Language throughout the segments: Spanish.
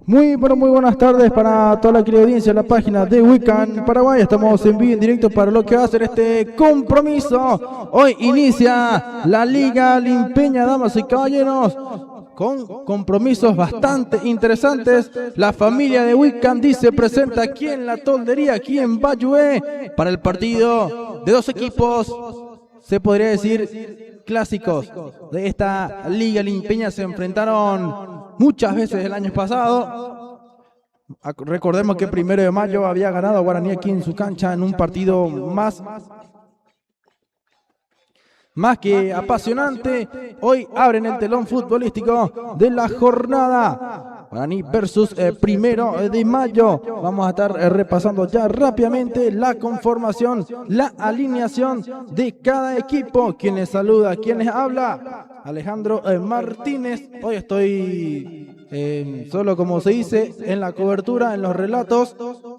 Muy, pero muy buenas tardes para toda la querida audiencia de la página de Weekend Paraguay. Estamos en vivo en directo para lo que va a ser este compromiso. Hoy inicia la Liga Limpeña, damas y caballeros, con compromisos bastante interesantes. La familia de Weekend se presenta aquí en la toldería, aquí en Bayué, para el partido de dos equipos, se podría decir, clásicos de esta Liga Limpeña. Se enfrentaron muchas veces el año pasado. Recordemos que 1 de mayo había ganado a Guaraní aquí en su cancha en un partido más que apasionante. Hoy abren el telón futbolístico de la jornada. Guaraní versus 1 de mayo. Vamos a estar repasando ya rápidamente la conformación, la alineación de cada equipo. Quien les saluda, quien les habla, Alejandro Martínez. Hoy estoy solo, como se dice, en la cobertura, en los relatos.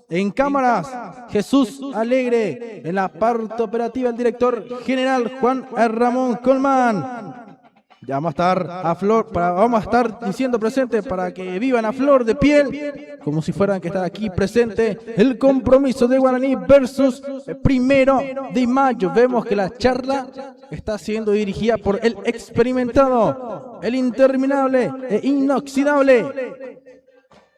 En cámaras, Jesús Alegre. En la parte operativa, el director general Juan Ramón Colman. Ya vamos a estar diciendo presente para que vivan a flor de piel, como si fueran que estar aquí presente, el compromiso de Guaraní versus 1 de mayo. Vemos que la charla está siendo dirigida por el experimentado, el interminable e inoxidable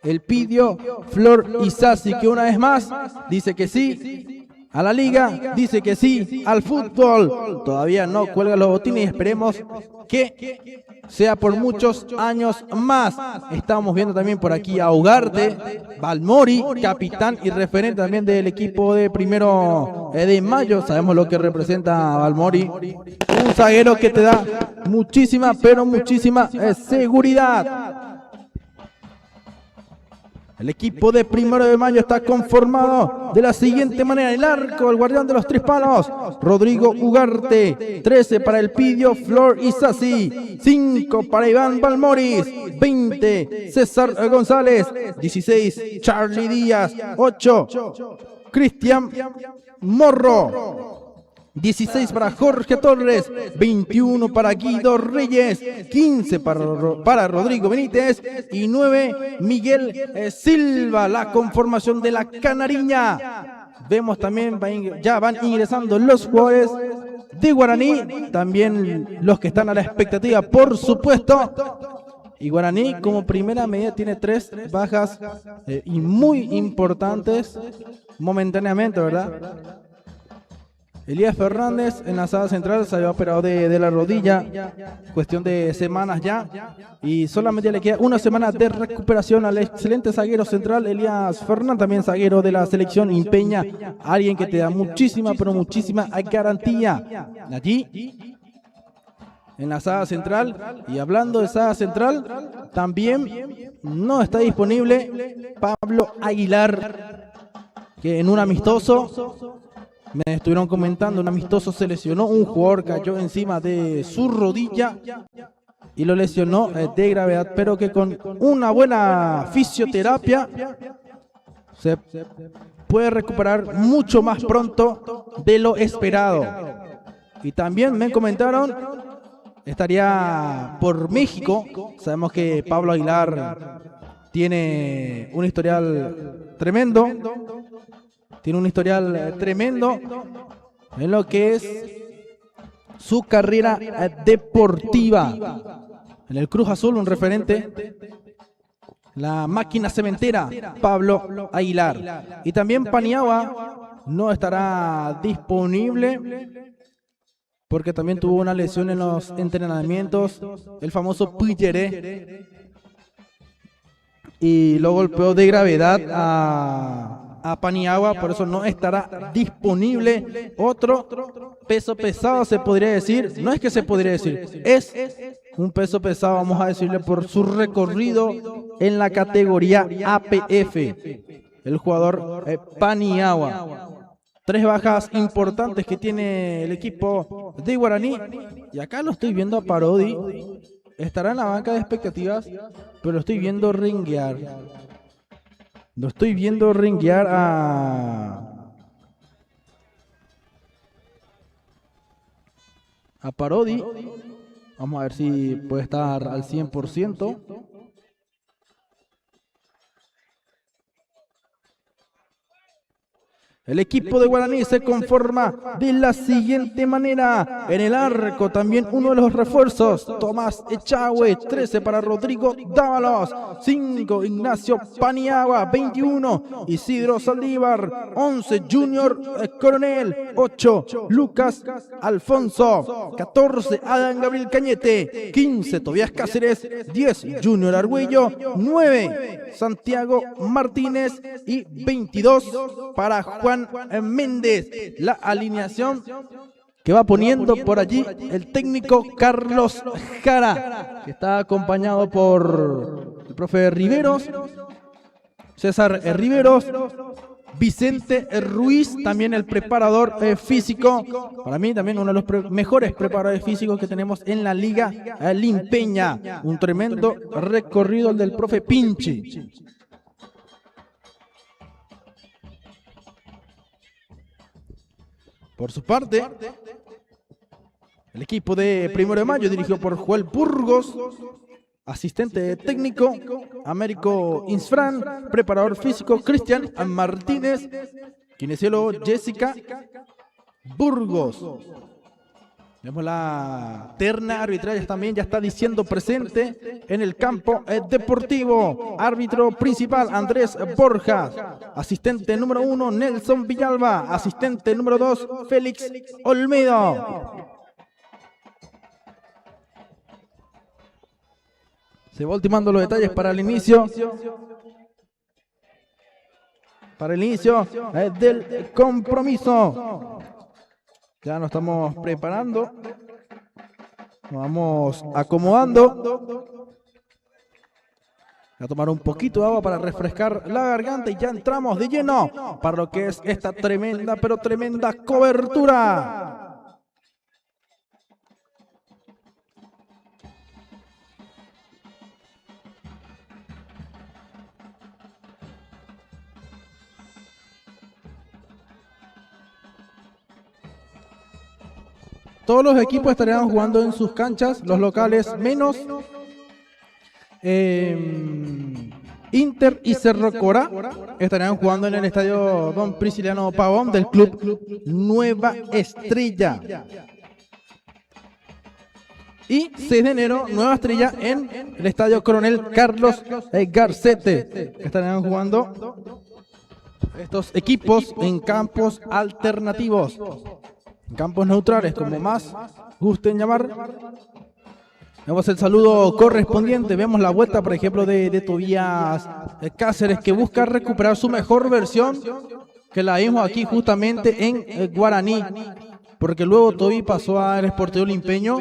Elpidio Flor Isasi, que una vez más dice que sí a la liga, dice que sí al fútbol. Todavía no cuelga los botines y esperemos que sea por muchos años más. Estamos viendo también por aquí a Ugarte, Balmori, capitán y referente también del equipo de 1 de mayo. Sabemos lo que representa Balmori, un zaguero que te da muchísima, pero muchísima seguridad. El equipo de 1 de mayo está conformado de la siguiente manera. El arco, el guardián de los 3 palos, Rodrigo Ugarte. 13 para Elpidio Flor Isasi. 5 para Iván Balmoris. 20 César González. 16 Charlie Díaz. 8 Cristian Morro. 16 para Jorge Torres, 21 para Guido Reyes, 15 para Rodrigo Benítez y 9 Miguel Silva. La conformación de la Canariña. Vemos también, ya van ingresando los jugadores de Guaraní, también los que están a la expectativa, por supuesto. Y Guaraní, como primera medida, tiene 3 bajas y muy importantes momentáneamente, ¿verdad? Elías Fernández en la sala central se había operado de la rodilla, cuestión de semanas ya, y solamente le queda una semana de recuperación al excelente zaguero central Elías Fernández, también zaguero de la selección Limpeña, alguien que te da muchísima, pero muchísima garantía. Allí en la sala central, y hablando de sala central, también no está disponible Pablo Aguilar, que en un amistoso, me estuvieron comentando, un amistoso se lesionó, un jugador cayó encima de su rodilla y lo lesionó de gravedad, pero que con una buena fisioterapia se puede recuperar mucho más pronto de lo esperado. Y también me comentaron, estaría por México. Sabemos que Pablo Aguilar tiene un historial tremendo. Tiene un historial tremendo en lo que es su carrera deportiva. En el Cruz Azul, un referente, la máquina cementera, Pablo Aguilar. Y también Paniagua no estará disponible porque también tuvo una lesión en los entrenamientos, el famoso Puyeré, y lo golpeó de gravedad a Paniagua, por eso no estará disponible. Otro peso pesado, se podría decir, no es que se podría decir, es un peso pesado, vamos a decirle, por su recorrido en la categoría APF, el jugador Paniagua. 3 bajas importantes que tiene el equipo de Guaraní, y acá lo estoy viendo a Parodi, estará en la banca de expectativas, pero lo estoy viendo ringuear. Lo estoy viendo ringuear a Parodi. Vamos a ver si puede estar al 100%. El equipo de Guaraní se conforma de la siguiente manera. En el arco también uno de los refuerzos, Tomás Echagüe, 13 para Rodrigo Dávalos, 5 Ignacio Paniagua, 21 Isidro Saldívar, 11 Junior Coronel, 8 Lucas Alfonso, 14 Adán Gabriel Cañete, 15 Tobías Cáceres, 10 Junior Argüello, 9 Santiago Martínez y 22 para Juan Méndez. La alineación que va poniendo por allí el técnico Carlos Jara, que está acompañado por el profe Riveros, César Riveros, Vicente Ruiz, también el preparador físico, para mí también uno de los mejores preparadores físicos que tenemos en la Liga Limpeña. Un tremendo recorrido el del profe Pinchi. Por su parte, el equipo de 1 de Mayo, dirigido por Joel Burgos, asistente técnico, Américo Insfran, preparador físico, Cristian Martínez, kinesiólogo, Jessica Burgos. Vemos la terna arbitral también, ya está diciendo presente en el campo deportivo. Árbitro principal, Andrés Borjas. Asistente número 1, Nelson Villalba. Asistente número 2, Félix Olmedo. Se va ultimando los detalles para el inicio. Para el inicio del compromiso. Ya nos estamos preparando. Nos vamos acomodando. Voy a tomar un poquito de agua para refrescar la garganta y ya entramos de lleno para lo que es esta tremenda, pero tremenda cobertura. Todos los equipos estarían jugando en sus canchas, los locales menos Inter y Cerro Corá estarían jugando en el estadio Don Prisciliano Pavón del club Nueva Estrella. Y 6 de enero, Nueva Estrella en el estadio Coronel Carlos Garcete. Estarían jugando estos equipos en campos alternativos. Campos neutrales, como más gusten llamar. Vemos el saludo correspondiente. Vemos la vuelta, por ejemplo, de Tobías Cáceres, que busca recuperar su mejor versión, que la vimos aquí justamente en Guaraní, porque luego Tobí pasó al Sportivo Limpeño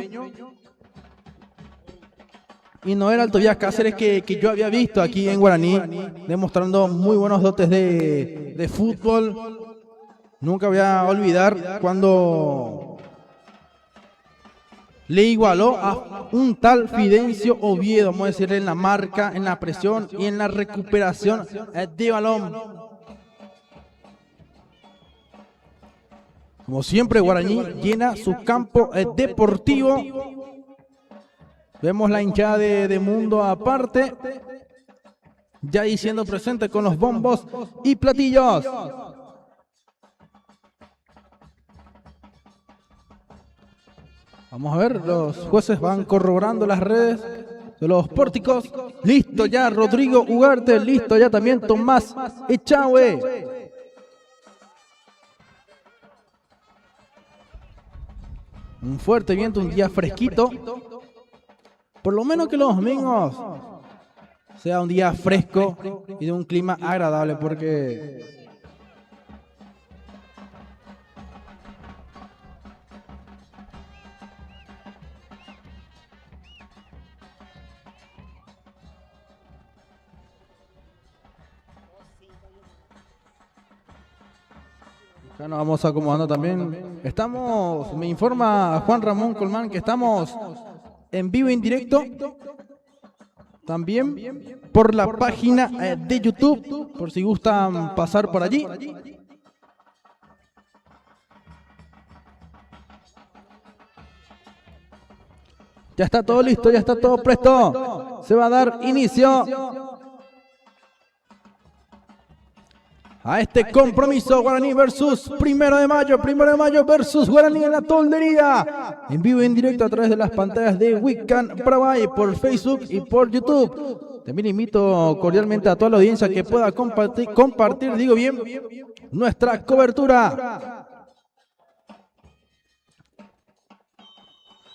y no era el Tobías Cáceres que yo había visto aquí en Guaraní, demostrando muy buenos dotes de fútbol. Nunca voy a olvidar cuando le igualó a un tal Fidencio Oviedo, vamos a decir, en la marca, en la presión y en la recuperación de balón. Como siempre, Guaraní llena su campo deportivo. Vemos la hinchada de Mundo Aparte, ya diciendo presente con los bombos y platillos. Vamos a ver, los jueces van corroborando las redes de los pórticos. Listo ya Rodrigo Ugarte, listo ya también Tomás Echagüe. Un fuerte viento, un día fresquito. Por lo menos que los domingos sea un día fresco y de un clima agradable, porque ya nos vamos acomodando también. Estamos, me informa Juan Ramón Colmán que estamos en vivo, en directo, también por la página de YouTube, por si gustan pasar por allí. Ya está todo listo, ya está todo presto. Se va a dar inicio a este compromiso Guaraní versus Primero de Mayo versus Guaraní en la Toldería, en vivo y en directo a través de las pantallas de Wiccan Paraguay por Facebook y por YouTube. También invito cordialmente a toda la audiencia que pueda compartir, digo bien, nuestra cobertura.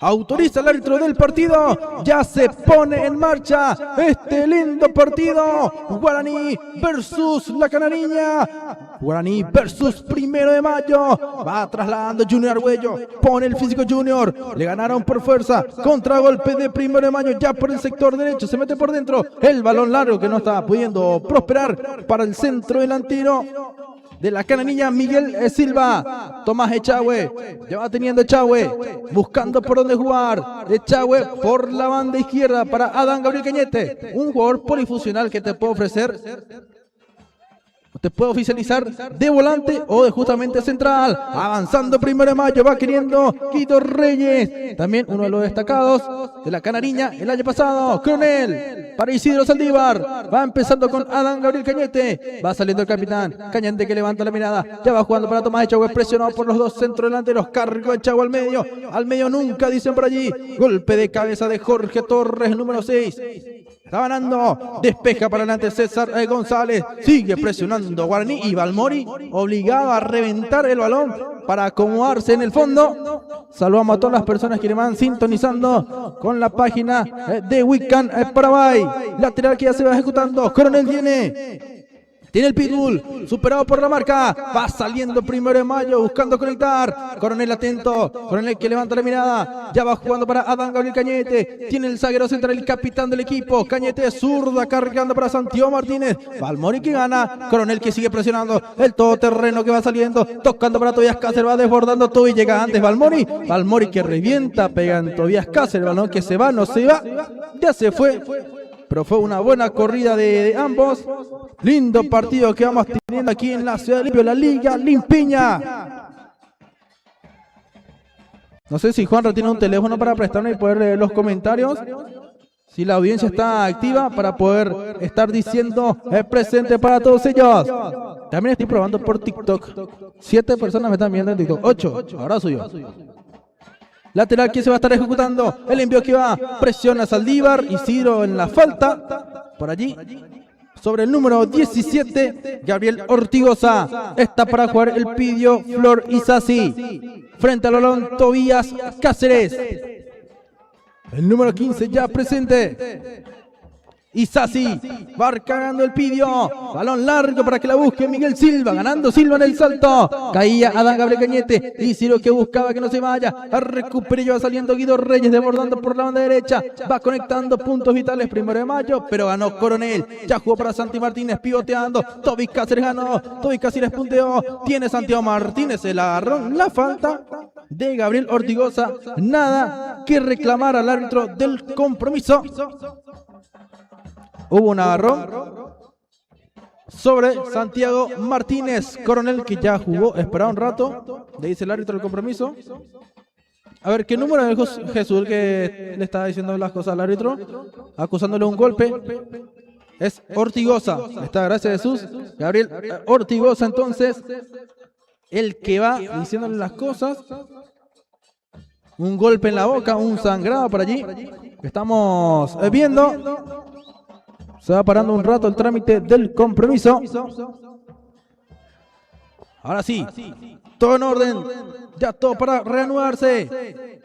Autoriza el árbitro del partido, ya se pone en marcha este lindo partido. Guaraní versus la Canariña, Guaraní versus Primero de Mayo. Va trasladando Junior Arguello, pone el físico Junior, le ganaron por fuerza, contragolpe de Primero de Mayo ya por el sector derecho, se mete por dentro, el balón largo que no estaba pudiendo prosperar para el centro delantero de la Canariña, Miguel Silva. Tomás Echagüe, ya va teniendo Echagüe, buscando por dónde jugar. Echagüe por la banda izquierda para Adán Gabriel Cañete, un jugador polifuncional que te puede ofrecer, te puede oficializar de volante o de justamente central. Avanzando Primero de Mayo, va queriendo Guido Reyes, también uno de los destacados de la Canariña el año pasado. Coronel para Isidro Saldívar, va empezando con Adán Gabriel Cañete, va saliendo el capitán Cañete que levanta la mirada, ya va jugando para Tomás Echagüe, presionado por los dos centrodelanteros, cargó Echagüe al medio nunca, dicen por allí. Golpe de cabeza de Jorge Torres, número 6. Está ganando, despeja para adelante César González, sigue presionando Guaraní y Balmori obligado a reventar el balón para acomodarse en el fondo. Saludamos a todas las personas que le van sintonizando con la página de Wiccan Paraguay. Lateral que ya se va ejecutando, Coronel tiene el pitbull, superado por la marca, va saliendo Primero de Mayo, buscando conectar. Coronel atento, Coronel que levanta la mirada, ya va jugando para Adán Gabriel Cañete, tiene el zaguero central, el capitán del equipo, Cañete zurda, cargando para Santiago Martínez, Balmori que gana, Coronel que sigue presionando, el todoterreno que va saliendo, tocando para Tobías Cáceres, va desbordando todo y llega antes Balmori que revienta, pega en Tobías Cáceres, el balón que se va, no se va, ya se fue. Pero fue una buena corrida de ambos. Lindo partido que vamos teniendo aquí en la ciudad de Limpio, la Liga Limpiña. No sé si Juanra tiene un teléfono para prestarme y poder leer los comentarios. Si la audiencia está activa para poder estar diciendo presente para todos ellos. También estoy probando por TikTok. 7 personas me están viendo en TikTok. 8, ahora soy yo. Lateral que se va a estar ejecutando, el envío que va, presiona Saldívar, Isidro en la falta, por allí, sobre el número 17, Gabriel Ortigosa, está para jugar el Pidio Flor Isasi, frente al balón Tobías Cáceres, el número 15 ya presente. Isasi va cagando el Pidio, balón largo para que la busque Miguel Silva, ganando Silva en el salto, caía Adán Gabriel Cañete, Isidro que buscaba que no se vaya, recupera y va saliendo Guido Reyes desbordando por la banda derecha, va conectando puntos vitales Primero de Mayo, pero ganó Coronel, ya jugó para Santi Martínez pivoteando, Toby Cáceres ganó, Toby Cáceres punteó, tiene Santiago Martínez el agarrón, la falta de Gabriel Ortigosa, nada que reclamar al árbitro del compromiso. Hubo un agarrón sobre Santiago Martínez. Coronel que ya jugó, esperaba un rato, le dice el árbitro del compromiso. A ver, ¿qué número es Jesús que le estaba diciendo las cosas al árbitro? Acusándole un golpe. Es Ortigosa. Está, gracias Jesús. Gabriel Ortigosa entonces, el que va diciéndole las cosas. Un golpe en la boca, un sangrado por allí. Estamos viendo. Se va parando un rato el trámite del compromiso. Ahora sí, todo en orden. Ya todo para reanudarse.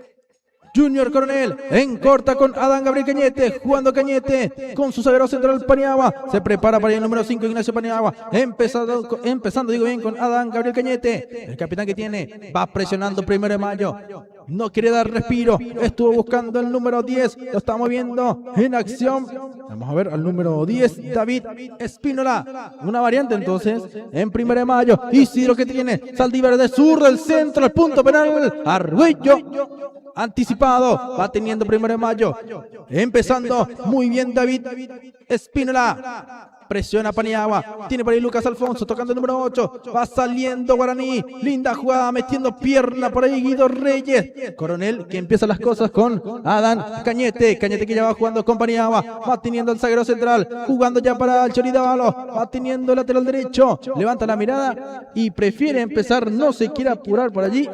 Junior Coronel en corta con Adán Gabriel Cañete, jugando Cañete con su zaguero central Paniagua, se prepara para el número 5 Ignacio Paniagua, empezando digo bien con Adán Gabriel Cañete, el capitán que tiene, va presionando Primero de Mayo, no quiere dar respiro, estuvo buscando el número 10, lo estamos viendo en acción, vamos a ver al número 10, David Espínola, una variante entonces en Primero de Mayo, Isidro que tiene, Saldívar de zurda, el centro, el punto penal, Arguello, anticipado, va teniendo Primero de Mayo, empezando muy bien David Espínola, Presiona Paniagua. Tiene por ahí Lucas Alfonso tocando el número 8. Va saliendo Guaraní. Linda jugada metiendo pierna por ahí Guido Reyes. Coronel que empieza las cosas con Adán Cañete. Cañete que ya va jugando con Paniagua. Va teniendo el zaguero central. Jugando ya para el Chori Dávalos. Va teniendo el lateral derecho. Levanta la mirada y prefiere empezar. No se quiere apurar por allí.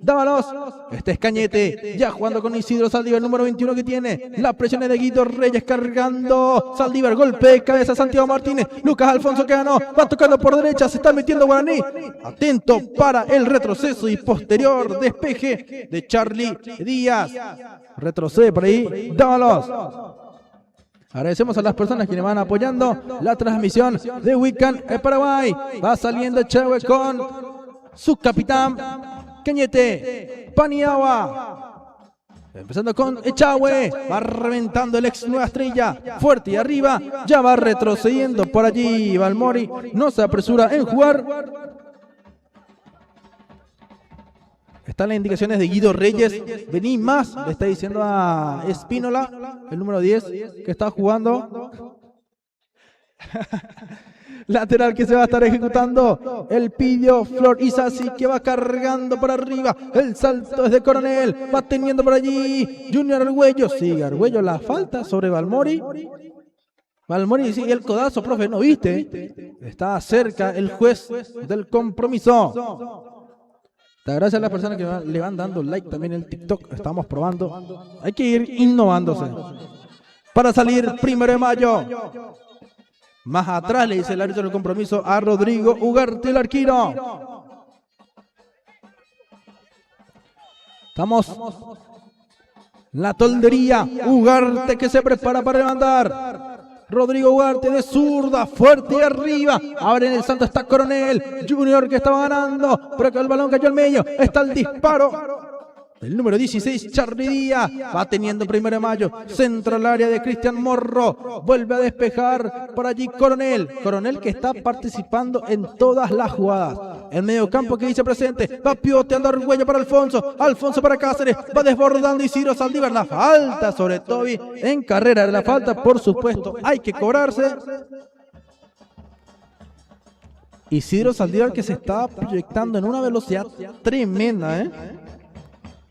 Dávalos. Este es Cañete. Ya jugando con Isidro Saldívar, el número 21 que tiene. La presión es de Guido Reyes cargando. Saldívar, golpe de cabeza Santiago Martínez. Lucas Alfonso que ganó. Va tocando por derecha. Se está metiendo Guaraní. Atento para el retroceso y posterior despeje de Charlie Díaz. Retrocede por ahí Dávalos. Agradecemos a las personas que le van apoyando la transmisión de Weekend en Paraguay. Va saliendo Echagüe con su capitán Cañete. Paniagua. Empezando con Echagüe. Va reventando el ex Nueva Estrella. Fuerte y arriba. Ya va retrocediendo por allí Balmori. No se apresura en jugar. Están las indicaciones de Guido Reyes. Vení más, le está diciendo a Espínola, el número 10, que está jugando. Lateral que se va a estar ejecutando. El Pidio Flor Isasi que va cargando por arriba. El salto es de Coronel. Va teniendo por allí Junior Argüello. Sigue Argüello la falta sobre Balmori. Balmori sigue el codazo, profe, ¿no viste? Está cerca el juez del compromiso. Gracias a las personas que le van dando like también en el TikTok. Estamos probando. Hay que ir innovándose. Para salir 1 de mayo. Más atrás le dice el árbitro del compromiso a Rodrigo Ugarte, el arquero. Estamos. La toldería. Ugarte que se prepara para levantar. Rodrigo Ugarte de zurda, fuerte y arriba. Abre en el santo, está Coronel. Junior que estaba ganando, pero que el balón cayó al medio. Está el disparo. El número 16, Charly Díaz. Va teniendo 1 de mayo. Centro al área de Cristian Morro. Vuelve a despejar por allí Coronel. Coronel que está participando en todas las jugadas. El medio campo que dice presente. Va pivoteando Argüello para Alfonso. Alfonso para Cáceres. Va desbordando Isidro Saldívar. La falta sobre Toby en carrera. La falta, por supuesto, hay que cobrarse. Isidro Saldívar que se está proyectando en una velocidad tremenda,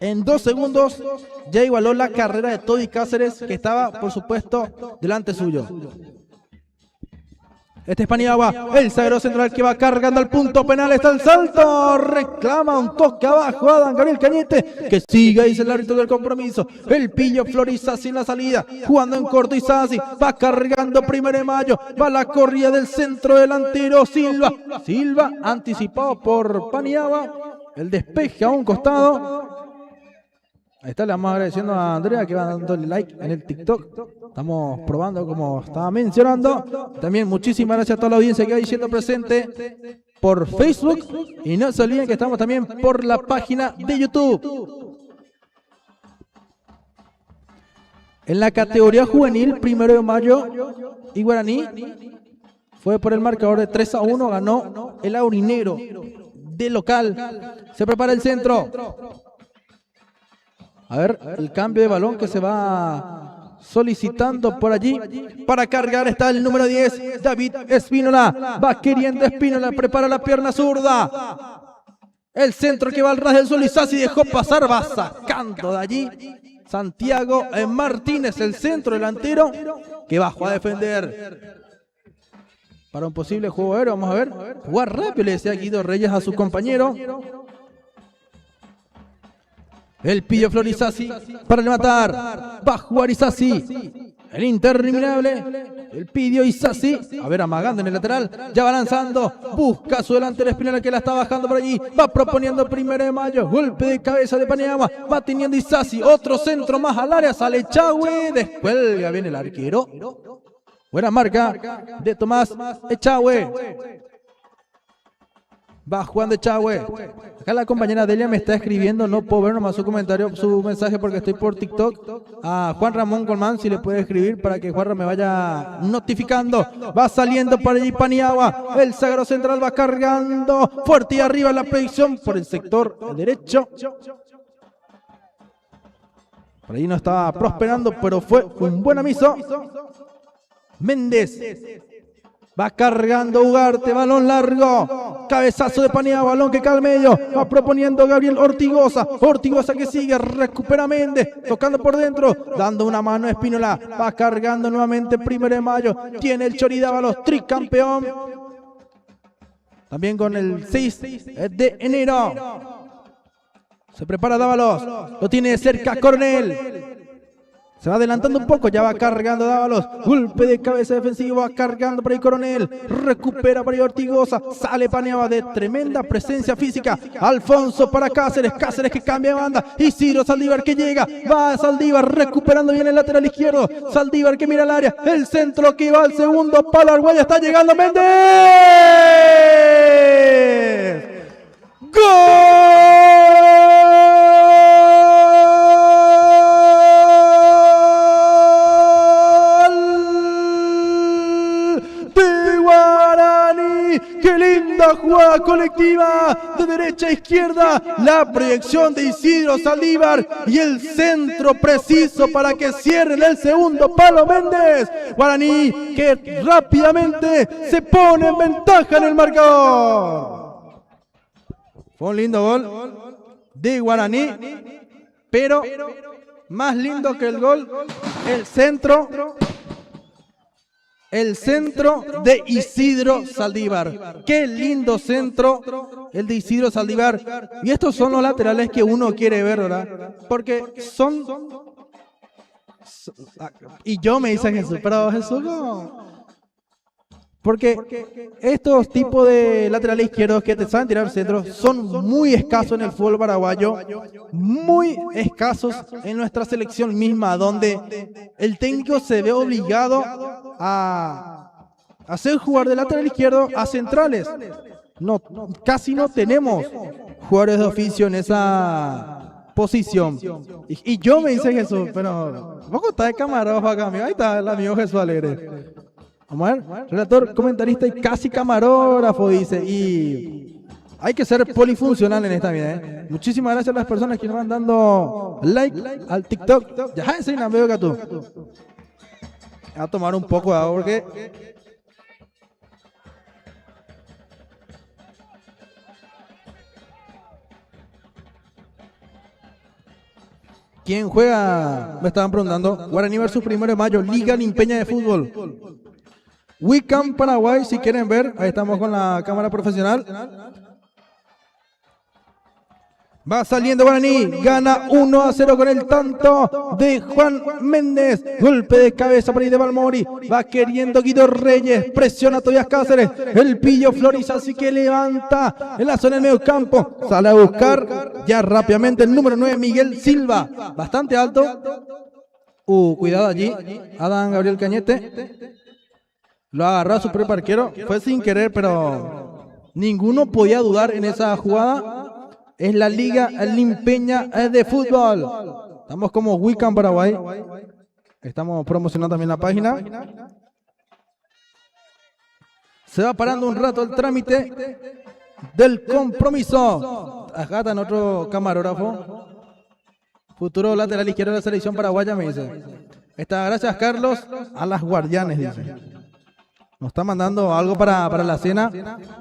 En 2 segundos ya igualó la carrera de Toby Cáceres, que estaba, por supuesto, delante suyo. Este es Paniagua, el zaguero central que va cargando al punto penal. Está el salto, reclama un toque abajo Adán Gabriel Cañete, que sigue, dice el árbitro del compromiso. El Pillo Flor Isasi en la salida, jugando en corto Isasi, va cargando 1 de mayo, va la corrida del centro delantero Silva. Silva anticipado por Paniagua, el despeje a un costado. Ahí está, le vamos agradeciendo a Andrea que va dándole like en el TikTok. Estamos probando como estaba mencionando. También muchísimas gracias a toda la audiencia que va diciendo presente por Facebook. Y no se olviden que estamos también por la página de YouTube. En la categoría juvenil, 1 de mayo, y Guaraní fue por el marcador de 3-1. Ganó el Aurinero de local. Se prepara el centro. A ver, el cambio de balón que se va solicitando por allí. Para cargar está el número 10, David Espínola. Va queriendo Espínola, prepara la pierna zurda. El centro que va al ras del suelo. Isasi dejó pasar, va sacando de allí Santiago Martínez, el centro delantero, que bajó a defender. Para un posible juego aéreo, vamos a ver. Jugar rápido, le decía Guido Reyes a su compañero. El Pillo Flor Isasi para levantar. Va a jugar Isasi. El interminable. El Pidio Isasi. A ver, amagando en el lateral. Ya va lanzando. Busca su delantero Espínola que la está bajando por allí. Va proponiendo 1 de mayo. Golpe de cabeza de Paniagua. Va teniendo Isasi. Otro centro más al área. Sale Echagüe. Descuelga bien el arquero. Buena marca de Tomás Echagüe. Va jugando Echagüe. Acá la compañera Delia me está escribiendo. No puedo ver nomás su comentario, su mensaje, porque estoy por TikTok. A Juan Ramón Colmán, si le puede escribir para que Juan me vaya notificando. Va saliendo por allí Paniagua. El zaguero central va cargando. Fuerte y arriba la predicción por el sector derecho. Por ahí no estaba prosperando, pero fue un buen aviso. Méndez. Va cargando Ugarte, balón largo. Cabezazo de Paniagua, balón que cae al medio. Va proponiendo Gabriel Ortigoza. Ortigoza que sigue, recupera Méndez. Tocando por dentro, dando una mano a Espínola. Va cargando nuevamente 1 de mayo. Tiene el Chori Dávalos, tricampeón. También con el 6 de enero. Se prepara Dávalos. Lo tiene de cerca Coronel. Se va adelantando un poco, ya va cargando Dávalos. Golpe de cabeza defensivo, va cargando por ahí Coronel. Recupera por ahí Ortigoza. Sale Paniagua de tremenda presencia física. Alfonso para Cáceres. Cáceres que cambia de banda. Isidro Saldívar que llega. Va Saldívar recuperando bien el lateral izquierdo. Saldívar que mira el área. El centro que va al segundo palo. Arguella está llegando Méndez. ¡Gol! ¡Qué linda jugada colectiva! De derecha a izquierda, la proyección de Isidro Saldívar y el centro preciso para que cierren el segundo palo Méndez. Guaraní que rápidamente se pone en ventaja en el marcador. Fue un lindo gol de Guaraní, pero más lindo que el gol, el centro de Isidro Saldívar. Qué lindo centro el de Isidro Saldívar. Y estos son los laterales que uno quiere ver, ¿verdad? Porque son... Y yo me dice Jesús, pero Jesús no... Porque estos tipos de laterales izquierdos que te saben tirar centros son muy escasos en el fútbol paraguayo, muy escasos en nuestra selección misma, donde el técnico se ve obligado a hacer jugar de lateral izquierdo a centrales. No, casi no tenemos jugadores de oficio en esa posición. Y yo me dice Jesús, pero vos estás de camarógrafo acá, amigo. Ahí está el amigo Jesús Alegre. Vamos a ver, relator, comentarista y casi camarógrafo, dice. Y hay que ser polifuncional en esta vida, ¿eh? Muchísimas gracias a las personas que nos van dando like al TikTok. Ya es una veo que tú. A tomar un poco de agua porque ¿quién juega? Me estaban preguntando. Guaraní versus 1 de mayo, Liga Limpeña de Fútbol. Wicam Paraguay, si quieren ver, ahí estamos con la cámara profesional. Va saliendo Guaraní, gana 1-0 con el tanto de Juan Méndez. Golpe de cabeza por ahí de Balmori. Va queriendo Guido Reyes, presiona todavía Cáceres. El Pillo Flores, así que levanta en la zona del medio campo. Sale a buscar ya rápidamente el número 9, Miguel Silva. Bastante alto. Cuidado allí, Adán Gabriel Cañete. Lo agarró a su propio arquero, fue sin querer, pero ninguno podía dudar en esa jugada. Es la Liga Limpeña de Fútbol. Estamos como Wicam Paraguay. Estamos promocionando también la página. Se va parando un rato el trámite del compromiso. Acá está otro camarógrafo. Futuro lateral izquierdo de la selección paraguaya, me dice. Gracias, Carlos, a las guardianes, dice. Nos está mandando algo para la cena.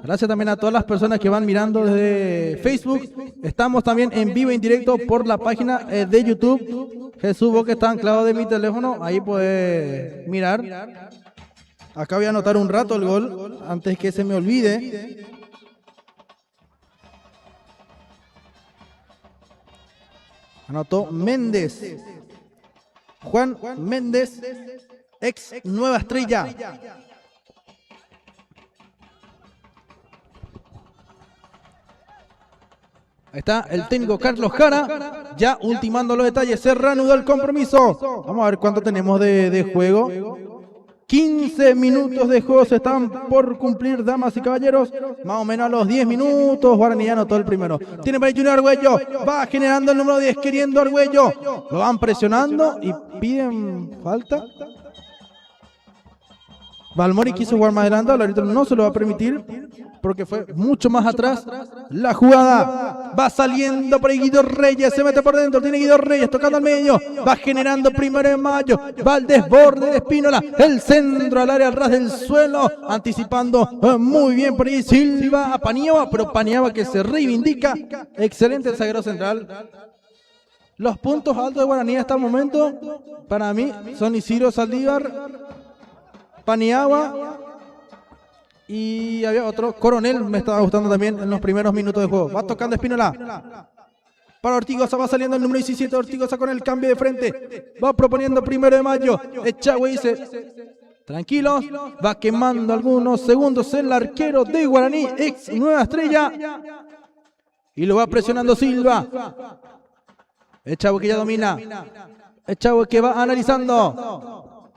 Gracias también a todas las personas que van mirando desde Facebook. Estamos también en vivo, en directo por la página de YouTube. Jesús, vos que está anclado de mi teléfono, ahí puedes mirar. Acá voy a anotar un rato el gol, antes que se me olvide. Anotó Méndez. Juan Méndez, ex Nueva Estrella. Ahí está el técnico Carlos Jara, ya ultimando los detalles, se reanudó el compromiso. Vamos a ver cuánto tenemos de juego. 15 minutos de juego se están por cumplir, damas y caballeros. Más o menos a los 10 minutos, Guaraní anotó el primero. Tiene para Junior Argüello, va generando el número 10, queriendo Argüello. Lo van presionando y piden falta. Balmori quiso jugar más adelante, el árbitro no se lo va a permitir porque fue mucho más atrás la jugada. Va saliendo por ahí Guido Reyes. Se mete por dentro. Tiene Guido Reyes tocando al medio. Va generando 1 de mayo. Va al desborde de Espínola. El centro al área al ras del suelo. Anticipando muy bien por ahí Silva a Paniagua. Pero Paniagua que se reivindica. Excelente el zaguero central. Los puntos altos de Guaraní hasta el momento, para mí, son Isidro Saldívar, Paniagua y había otro, Coronel, me estaba gustando también en los primeros minutos de juego. Va tocando Espínola. Para Ortigosa va saliendo el número 17, Ortigosa con el cambio de frente. Va proponiendo 1 de mayo. Echagüe dice, tranquilos, va quemando algunos segundos el arquero de Guaraní, ex Nueva Estrella. Y lo va presionando Silva. Echagüe que ya domina. Echagüe que va analizando.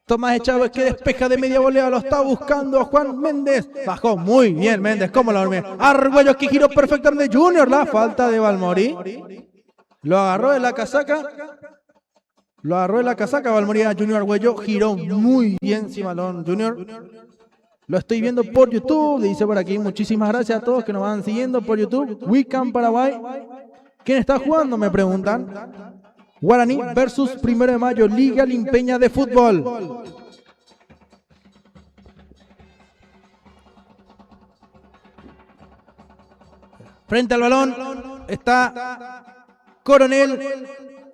Tomás Echagüe que despeja de media volea. Lo está buscando Juan Méndez. Bajó muy bien Méndez. ¿Cómo lo dormía? Argüello que giró perfectamente. Junior. La falta de Balmori. Lo agarró de la casaca. Balmori a Junior Argüello. Giró muy bien Simalón Junior. Lo estoy viendo por YouTube. Dice por aquí. Muchísimas gracias a todos que nos van siguiendo por YouTube. Wiccan Paraguay. ¿Quién está jugando? Me preguntan. Guaraní versus 1 de mayo, Liga Limpeña de Fútbol. Frente al balón está Coronel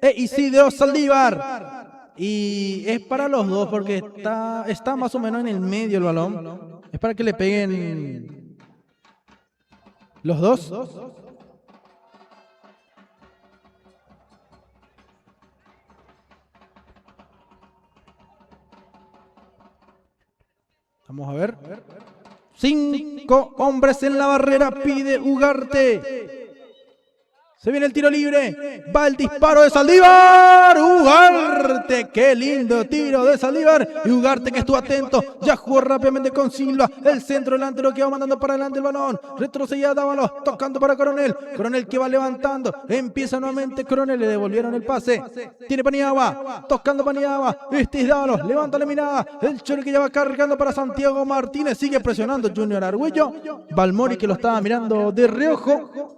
e Isidro Saldívar. Y es para los dos porque está más o menos en el medio el balón. Es para que le peguen los dos. Vamos a ver. 5 hombres en la barrera. Pide Ugarte. Se viene el tiro libre. Va el disparo de Saldívar. Ugarte. Qué lindo tiro de Saldívar. Y Ugarte que estuvo atento. Ya jugó rápidamente con Silva. El centro delantero que va mandando para adelante el balón. Retrocedía Dávalos. Tocando para Coronel. Coronel que va levantando. Empieza nuevamente Coronel. Le devolvieron el pase. Tiene Paniagua. Tocando Paniagua. Este es Dávalos. Levanta la mirada. El Chori que ya va cargando para Santiago Martínez. Sigue presionando Junior Argüello. Balmori que lo estaba mirando de reojo.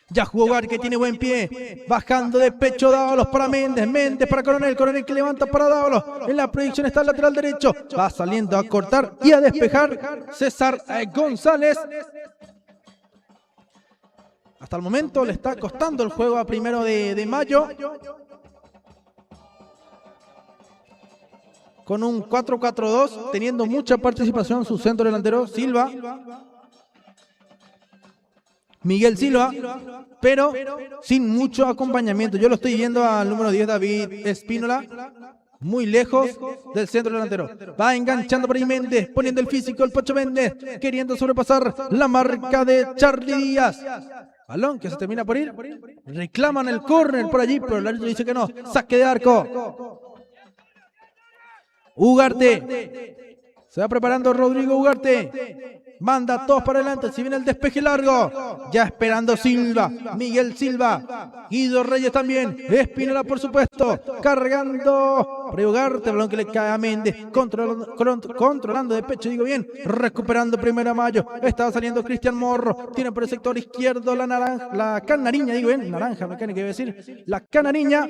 Ya jugó Ugarte que tiene buen pie. Bajando de pecho Dávalos para Méndez. Méndez para Coronel. Coronel que levanta para Dávalos. En la proyección está el lateral derecho. Va saliendo a cortar y a despejar César González. Hasta el momento le está costando el juego a 1 de mayo. Con un 4-4-2. Teniendo mucha participación su centro delantero Silva. Miguel Silva, pero sin mucho acompañamiento. Yo lo estoy viendo al número 10, David Espínola, muy lejos del centro delantero. Va enganchando por ahí Méndez, poniendo el físico el Pocho Méndez, queriendo sobrepasar la marca de Charly Díaz. Balón que se termina por ir. Reclaman el córner por allí, pero el árbitro dice que no. Saque de arco. Ugarte. Se va preparando Rodrigo Ugarte. Manda todos para adelante. Si viene el despeje largo. Ya esperando Silva. Miguel Silva. Guido Reyes también. Espínola por supuesto. Cargando. Para Ugarte. Balón que le cae a Méndez. Controlando de pecho. Digo bien. Recuperando 1 de mayo. Estaba saliendo Cristian Morro. Tiene por el sector izquierdo la naranja. La canariña. Digo bien. Naranja mecánica iba a decir. La canariña.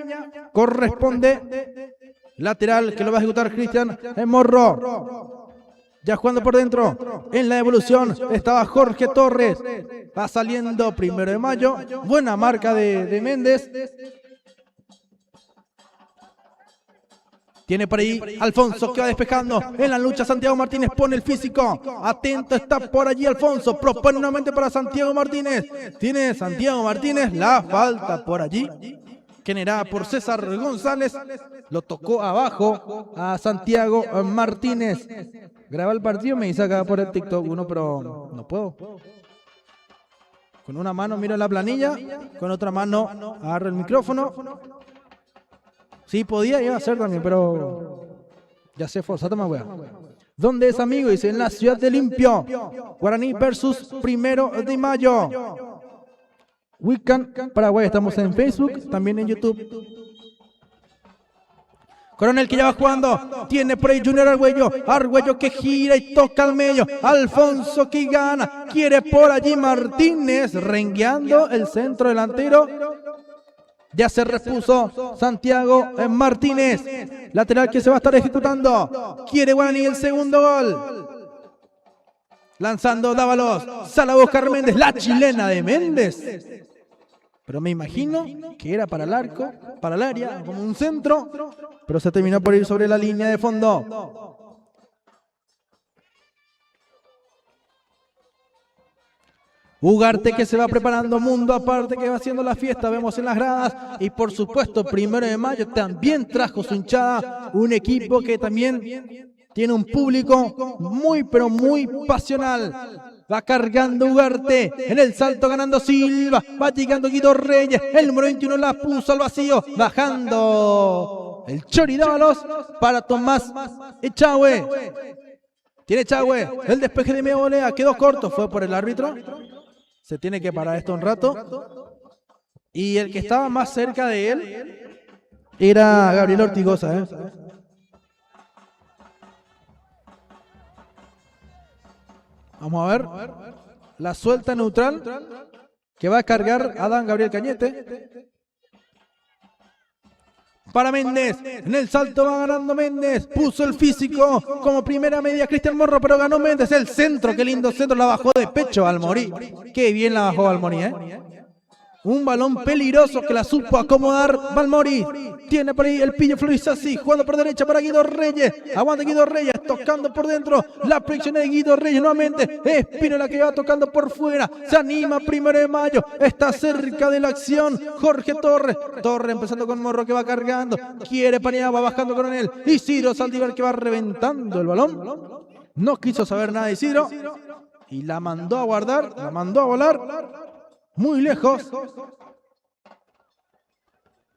Corresponde. Lateral que lo va a ejecutar Cristian Morro. Ya jugando por dentro, en la evolución, estaba Jorge Torres. Va saliendo 1 de mayo. Buena marca de Méndez. Tiene por ahí Alfonso que va despejando. En la lucha Santiago Martínez pone el físico. Atento está por allí Alfonso. Propone nuevamente para Santiago Martínez. Tiene Santiago Martínez la falta por allí. Generada por César González. Lo tocó abajo a Santiago Martínez. Graba el partido, me dice acá por el TikTok uno, pero no puedo. Con una mano miro la planilla, con otra mano agarro el micrófono. Sí, podía, iba a hacer también, pero ya sé, forzate más wea. ¿Dónde es, amigo? Dice, en la ciudad de Limpio. Guaraní versus 1 de mayo. Wiccan Paraguay, estamos en Facebook, también en YouTube. Coronel que ya va jugando, tiene por ahí Junior Argüello que gira y toca al medio, Alfonso que gana, quiere por allí Martínez, rengueando el centro delantero, ya se repuso Santiago Martínez, lateral que se va a estar ejecutando, quiere Guaraní el segundo gol, lanzando Dávalos, sale a buscar Méndez, la chilena de Méndez. Pero me imagino que era para el arco, para el área, como un centro, pero se terminó por ir sobre la línea de fondo. Ugarte que se va preparando, mundo aparte que va haciendo la fiesta, vemos en las gradas. Y por supuesto, 1 de mayo también trajo su hinchada, un equipo que también tiene un público muy pero muy pasional. Va cargando Ugarte, en el salto ganando Silva, va llegando Guido Reyes, el número 21 la puso al vacío, bajando el Chori Dávalos para Tomás Echagüe. Tiene Echagüe, el despeje de Meolea, quedó corto, fue por el árbitro. Se tiene que parar esto un rato. Y el que estaba más cerca de él era Gabriel Ortigosa, Vamos a ver, la suelta neutral que va a cargar Adán Gabriel Cañete. Para Méndez, en el salto va ganando Méndez, puso el físico como primera media Cristian Morro, pero ganó Méndez, el centro, qué lindo centro, la bajó de pecho Almorí, qué bien la bajó Almorí, Un balón peligroso que la supo acomodar Balmori. Tiene por ahí el Pillo Florizasi jugando por derecha para Guido Reyes. Aguanta Guido Reyes, tocando por dentro. La proyección de Guido Reyes nuevamente. Espínola que va tocando por fuera. Se anima 1 de mayo. Está cerca de la acción Jorge Torres. Torres empezando con Morro que va cargando. Quiere Paniagua, va bajando con él. Isidro Saldívar que va reventando el balón. No quiso saber nada de Isidro. Y la mandó a guardar. La mandó a volar. Muy lejos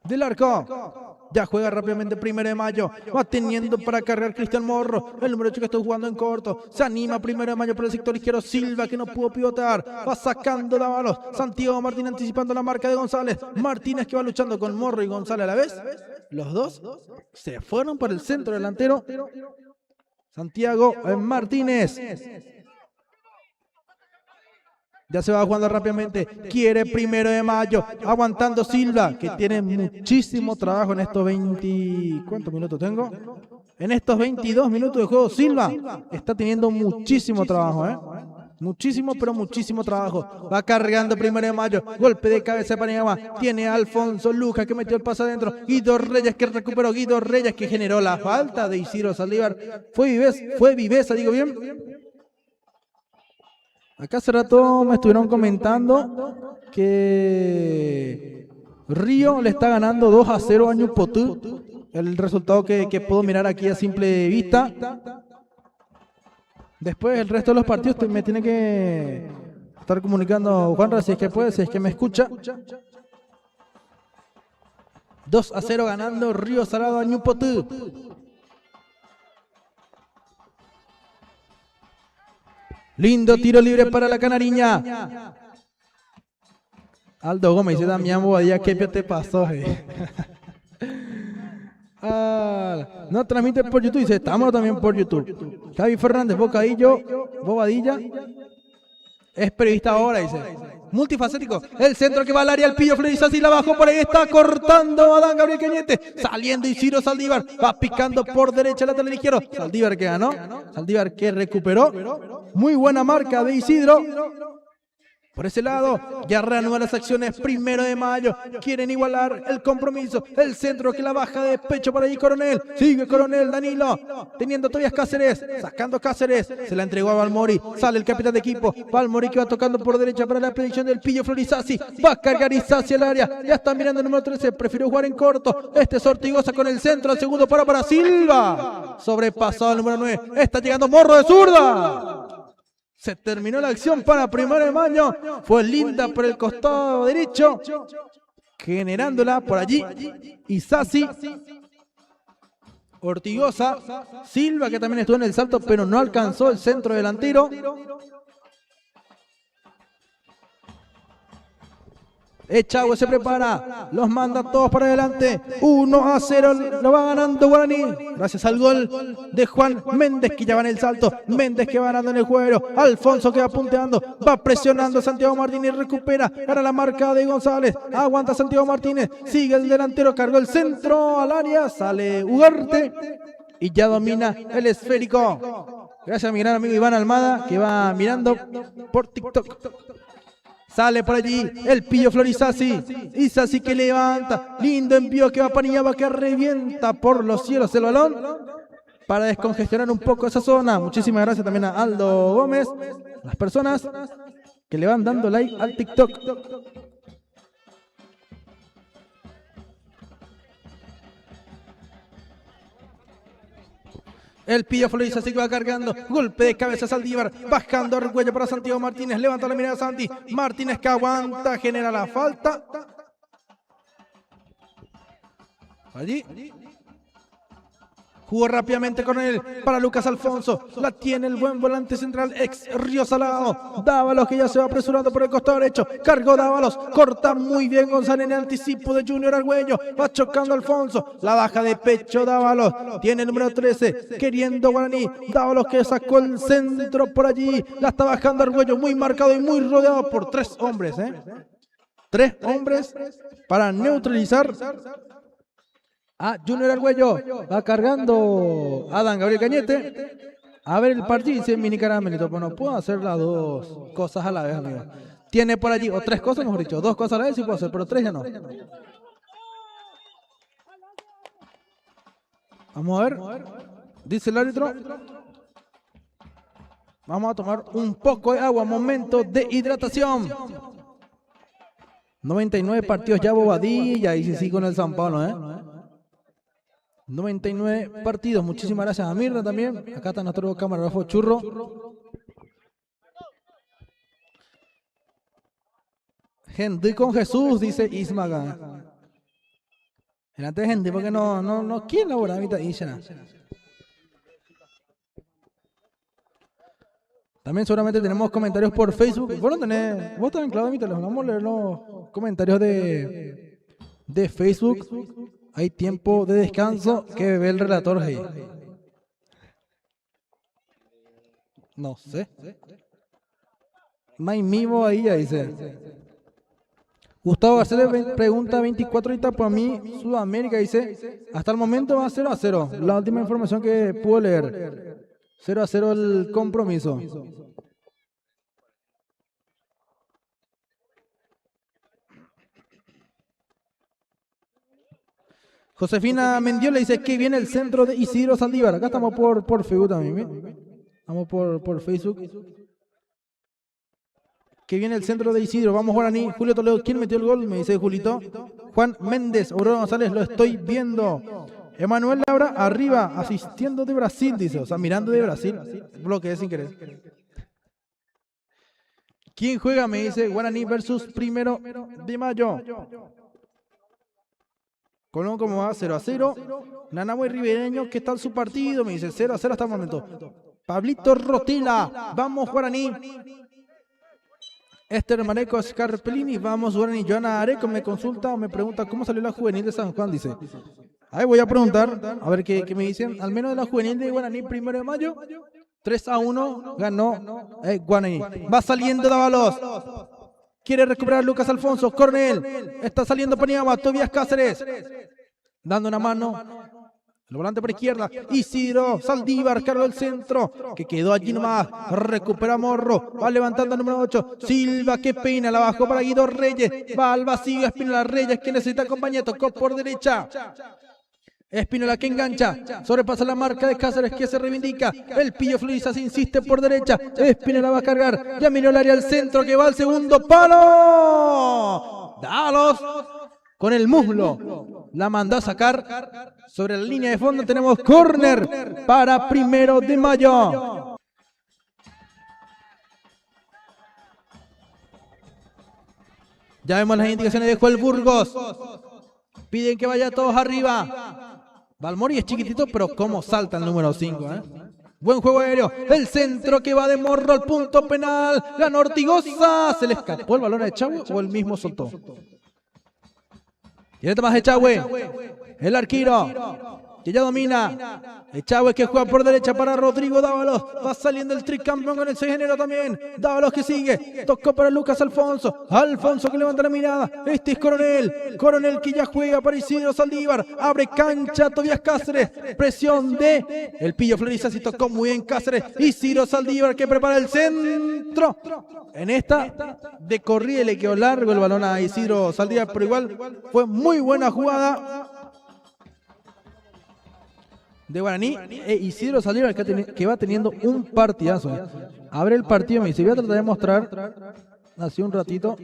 del arco. Ya juega rápidamente 1 de mayo. Va teniendo para cargar Cristian Morro. El número 8 que está jugando en corto. Se anima 1 de mayo por el sector izquierdo. Silva que no pudo pivotar. Va sacando Dávalos. Santiago Martínez anticipando la marca de González. Martínez que va luchando con Morro y González a la vez. Los dos se fueron por el centro delantero. Santiago Martínez. Ya se va jugando rápidamente. Quiere 1 de mayo. Aguantando Silva, que tiene muchísimo trabajo en estos 20... ¿Cuántos minutos tengo? En estos 22 minutos de juego, Silva está teniendo muchísimo trabajo, Muchísimo, pero muchísimo trabajo. Va cargando 1 de mayo. Golpe de cabeza de Paniagua. Tiene a Alfonso Luja que metió el pase adentro. Guido Reyes que recuperó. Guido Reyes que generó la falta de Isidro Saldívar. Fue Viveza, digo bien. Acá hace rato me estuvieron comentando que Río le está ganando 2-0 a Ñupotú. El resultado que puedo mirar aquí a simple vista. Después el resto de los partidos me tiene que estar comunicando Juanra si es que puede, si es que me escucha. 2-0 ganando Río Salado a Ñupotú. Lindo tiro libre para la canariña. Aldo Gómez dice Damián Bobadilla, ¿qué te pasó? No transmite por YouTube, dice, estamos también por YouTube. Javi Fernández, Bobadilla. Es periodista ahora, dice. Multifacético. El centro que va al área, el Pillo Florizasi la bajó por ahí. Está cortando Adán Gabriel Cañete. Saliendo Isidro Saldívar. Va picando por derecha, lateral izquierdo. Saldívar que ganó. Saldívar que recuperó. Muy buena marca de Isidro. Por ese lado, ya reanuda las acciones 1 de mayo. Quieren igualar el compromiso. El centro que la baja de pecho por ahí Coronel. Sigue Coronel, Danilo. Teniendo todavía Cáceres. Sacando Cáceres. Se la entregó a Balmori. Sale el capitán de equipo. Balmori que va tocando por derecha para la predicción del Pillo Florizasi. Va a cargar Isasi al área. Ya está mirando el número 13. Prefirió jugar en corto. Este es Ortigosa con el centro. El segundo para Silva. Sobrepasado el número 9. Está llegando Morro de zurda. Se terminó la acción para 1 de mayo. Fue linda por el costado derecho. Generándola por allí. Isasi. Ortigosa. Silva que también estuvo en el salto pero no alcanzó el centro delantero. Echagüe se prepara, los manda todos para adelante. 1-0, lo va ganando Guaraní. Gracias al gol de Juan Méndez, que ya va en el salto. Méndez que va ganando en el juego. Alfonso que va punteando, va presionando a Santiago Martínez, recupera, gana la marca de González. Aguanta Santiago Martínez, sigue el delantero, cargó el centro al área, sale Ugarte y ya domina el esférico. Gracias a mi gran amigo Iván Almada, que va mirando por TikTok. Sale por allí el Pillo Flor Isasi. Isasi que levanta. Lindo envío que va para Iñaba, que revienta por los cielos el balón para descongestionar un poco esa zona. Muchísimas gracias también a Aldo Gómez, las personas que le van dando like al TikTok. El Pillo Flor Isasi que va cargando, golpe de cabeza Saldívar, bajando Argüello para Santiago Martínez, levanta la mirada Santi, Martínez que aguanta, genera la falta. Allí. Jugó rápidamente con él para Lucas Alfonso. La tiene el buen volante central, ex Río Salado. Dávalos que ya se va apresurando por el costado derecho. Cargó Dávalos. Corta muy bien González en el anticipo de Junior Argüello. Va chocando Alfonso. La baja de pecho Dávalos. Tiene el número 13. Queriendo Guaraní. Dávalos que sacó el centro por allí. La está bajando Argüello. Muy marcado y muy rodeado por 3 hombres. 3 hombres para neutralizar a Junior Argüello. Va cargando Adán Gabriel Cañete. A ver el partido, dice Mini Caramelito. Bueno, puedo hacer las 2 cosas a la vez, amigo. Tiene por allí, o 3 cosas, mejor dicho. 2 cosas a la vez sí puedo hacer, pero 3 ya no. Vamos a ver. Dice el árbitro. Vamos a tomar un poco de agua. Momento de hidratación. 99 partidos ya Bobadilla. Y sí con el San Pablo, 99 partidos. Muchísimas gracias a Mirna también. Acá está nuestro camarógrafo Churro. Gente con Jesús, dice Ismaga. Delante de gente, porque no quién labora ahorita. También seguramente tenemos comentarios por Facebook. Vos también, claro, mi teléfono. Vamos a leer los comentarios de Facebook. Hay tiempo de descanso que ve el relator ahí. No sé. May Mimo ahí ya dice. Gustavo García pregunta 24 ahorita por mí. Sudamérica dice. Hasta el momento va 0-0. La última información que puedo leer. 0-0 el compromiso. Josefina Mendiola dice que viene el centro de Isidro Saldívar. Acá estamos por Facebook también. Estamos por Facebook. Que viene el centro de Isidro. Vamos Guaraní. Julio Toledo. ¿Quién metió el gol? Me dice Julito. Juan Méndez. Aurora González. Lo estoy viendo. Emanuel Laura arriba. Asistiendo de Brasil, dice. O sea, mirando de Brasil. Bloqueé sin querer. ¿Quién juega? Me dice Guaraní versus 1 de mayo. Colón como va 0-0. Nanahue Ribereño, ¿qué tal su partido? Me dice 0-0 hasta el momento. Pablito Rotila, vamos Guaraní. Esther Mareco Scarpellini, vamos Guaraní. Joana Areco me consulta o me pregunta cómo salió la juvenil de San Juan, dice. Ahí voy a preguntar, a ver qué me dicen. Al menos de la juvenil de Guaraní, 1 de mayo. 3-1 ganó Guaraní. Va saliendo Dávalos. Quiere recuperar Lucas Alfonso, Cornel, está saliendo Paniagua, Tobías Cáceres, dando una mano, el volante por izquierda, Isidro Saldívar, cargó el centro, que quedó allí nomás, recupera Morro, va levantando el número 8, Silva que peina, la bajó para Guido Reyes, va al vacío, Espinola Reyes que necesita compañía, tocó por derecha. Espinola que engancha, sobrepasa la marca de Cáceres que se reivindica, el Pillo Floriza se insiste por derecha, Espinola va a cargar, ya miró el área al centro que va al segundo palo, Dávalos con el muslo, la mandó a sacar, sobre la línea de fondo tenemos córner para 1 de mayo. Ya vemos las indicaciones de Joel Burgos, piden que vaya todos arriba. Balmori es chiquitito, pero cómo salta el número 5, Buen juego aéreo. El centro que va de Morro al punto penal. Ganó Ortigosa. ¿Se le escapó el balón a Echagüe o el mismo soltó? Tiene Tomás Echagüe. El arquero que ya domina. Echagüe que juega por derecha para Rodrigo Dávalos. Va saliendo el tricampeón con el 6 de enero también. Dávalos que sigue. Tocó para Lucas Alfonso. Alfonso que levanta la mirada. Este es Coronel. Coronel que ya juega para Isidro Saldívar. Abre cancha Tobías Cáceres. Presión de el Pillo Floriza. Si tocó muy bien Cáceres. Isidro Saldívar que prepara el centro. En esta de corrida le quedó largo el balón a Isidro Saldívar. Pero igual fue muy buena jugada de Guaraní. Isidro Saldívar que va teniendo un partidazo. Abre el partido, me dice, voy a tratar de mostrar hace un ratito.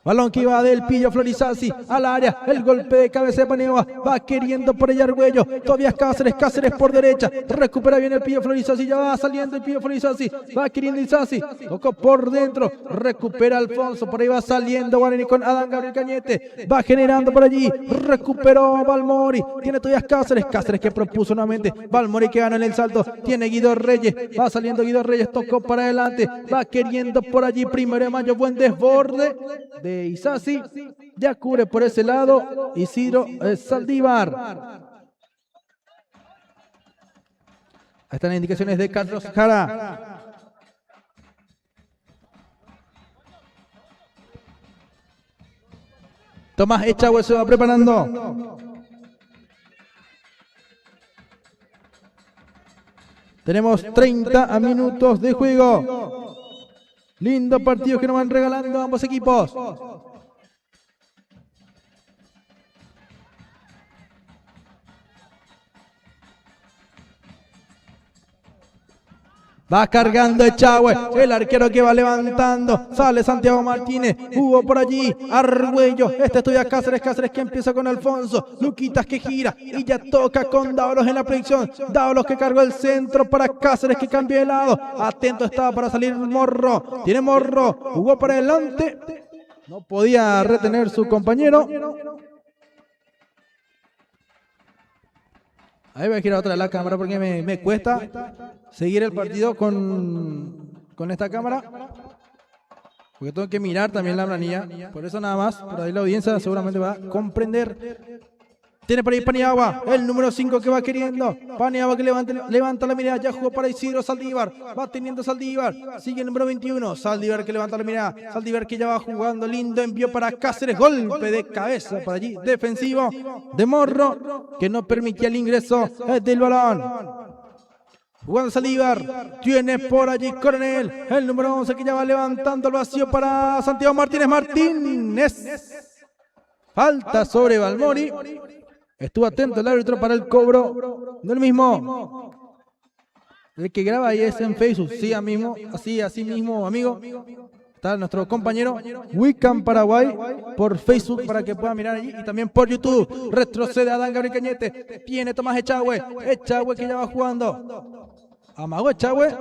Balón que iba del Pillo Florizasi al área, el golpe de cabeza de Paniagua, va queriendo por ella Argüello, todavía Cáceres, Cáceres por derecha, recupera bien el Pillo Florizasi, ya va saliendo el Pillo Florizasi, va queriendo Isasi, tocó por dentro, recupera Alfonso, por ahí va saliendo Guaraní con Adán Gabriel Cañete, va generando por allí, recuperó Balmori, tiene todavía Cáceres, Cáceres que propuso nuevamente, Balmori que gana en el salto, tiene Guido Reyes, va saliendo Guido Reyes, tocó para adelante, va queriendo por allí, 1 de mayo, buen desborde de Isasi, ya cubre por ese lado Isidro Saldívar. Ahí están las indicaciones de Carlos Jara. Tomás Echagüe se va preparando. Tenemos 30 minutos de juego. Lindo partido que nos van regalando ambos equipos. Va cargando Echagüe, el arquero que va levantando, sale Santiago Martínez, jugó por allí, Argüello, este estudia Cáceres, Cáceres que empieza con Alfonso, Luquitas que gira y ya toca con Dávalos en la proyección, Dávalos que cargó el centro para Cáceres que cambió de lado, atento estaba para salir Morro, tiene Morro, jugó para adelante, no podía retener su compañero. Ahí voy a girar otra la cámara porque me cuesta seguir el partido con esta cámara. Porque tengo que mirar también la planilla. Por eso nada más. Por ahí la audiencia seguramente va a comprender. Tiene por ahí Paniagua, el número 5 que va queriendo. Paniagua que levanta la mirada. Ya jugó para Isidro Saldívar. Va teniendo Saldívar. Sigue el número 21. Saldívar que levanta la mirada. Saldívar que ya va jugando lindo. Envió para Cáceres. Golpe de cabeza por allí. Defensivo de Morro. Que no permitía el ingreso del balón. Jugando Saldívar. Tiene por allí Coronel. El número 11 que ya va levantando el vacío para Santiago Martínez. Martínez. Falta sobre Balmori. Estuvo atento el árbitro para el cobro del mismo. El que graba ahí es en Facebook, sí, así mismo, amigo. Está nuestro compañero Wicam Paraguay por Facebook para que puedan mirar allí y también por YouTube. Retrocede Adán Gabriel Cañete. Tiene Tomás Echagüe. Echagüe que ya va jugando. Amagó Echagüe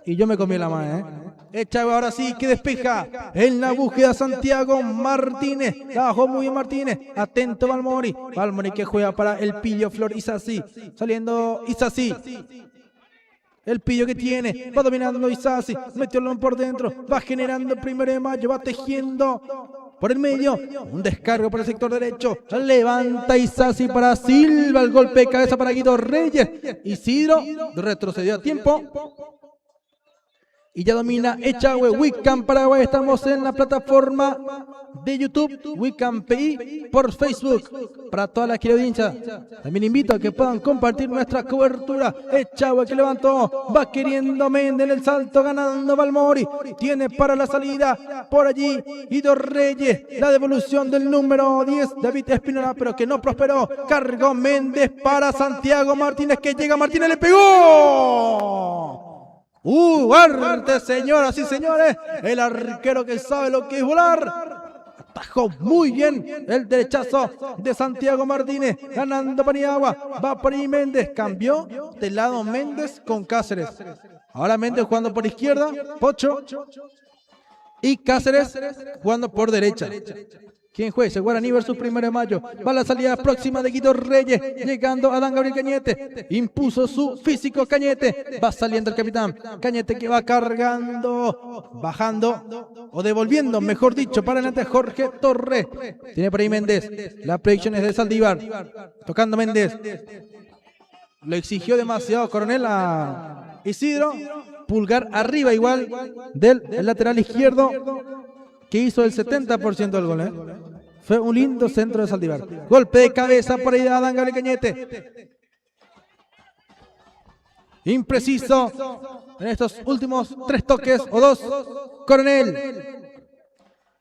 y yo me comí la mano, Echagüe ahora sí que despeja en la búsqueda Santiago Martínez. La bajó muy bien Martínez. Atento Balmori. Balmori que juega para el Pillo Flor Isasi. Saliendo Isasi. El Pillo que tiene. Va dominando Isasi. Metió el balón por dentro. Va generando el 1 de mayo. Va tejiendo por el medio. Un descargo por el sector derecho. Levanta Isasi para Silva. El golpe de cabeza para Guido Reyes. Isidro retrocedió a tiempo. Y ya domina Echagüe, Wicam Paraguay. Estamos en la plataforma de YouTube, Wicam PI, por Facebook. Para toda la audiencia, también invito a que puedan compartir nuestra cobertura. Echagüe que levantó, va queriendo Méndez en el salto, ganando Balmori. Tiene para la salida, por allí, Guido Reyes. La devolución del número 10, David Espinola, pero que no prosperó. Cargó Méndez para Santiago Martínez, que llega Martínez, le pegó. Arte, señoras y señores, el arquero que sabe lo que es volar. Atajó muy bien el derechazo de Santiago Martínez, ganando Paniagua. Va por ahí Méndez, cambió de lado Méndez con Cáceres. Ahora Méndez jugando por izquierda, Pocho. Y Cáceres jugando por derecha. ¿Quién jueza? Guaraní versus 1 de Mayo. Va la salida próxima de Guido Reyes. Llegando Adán Gabriel Cañete. Impuso su físico Cañete. Va saliendo el capitán. Cañete que va cargando. Bajando. O devolviendo, mejor dicho, para adelante Jorge Torres. Tiene por ahí Méndez. La predicción es de Saldívar. Tocando Méndez. Lo exigió demasiado Coronel a Isidro. Pulgar arriba igual del lateral izquierdo, que hizo el 70% del gol. Fue un lindo centro de Saldívar. Golpe de cabeza por ahí de Adán Gabriel Cañete. Impreciso en estos últimos 3 toques o 2. Coronel.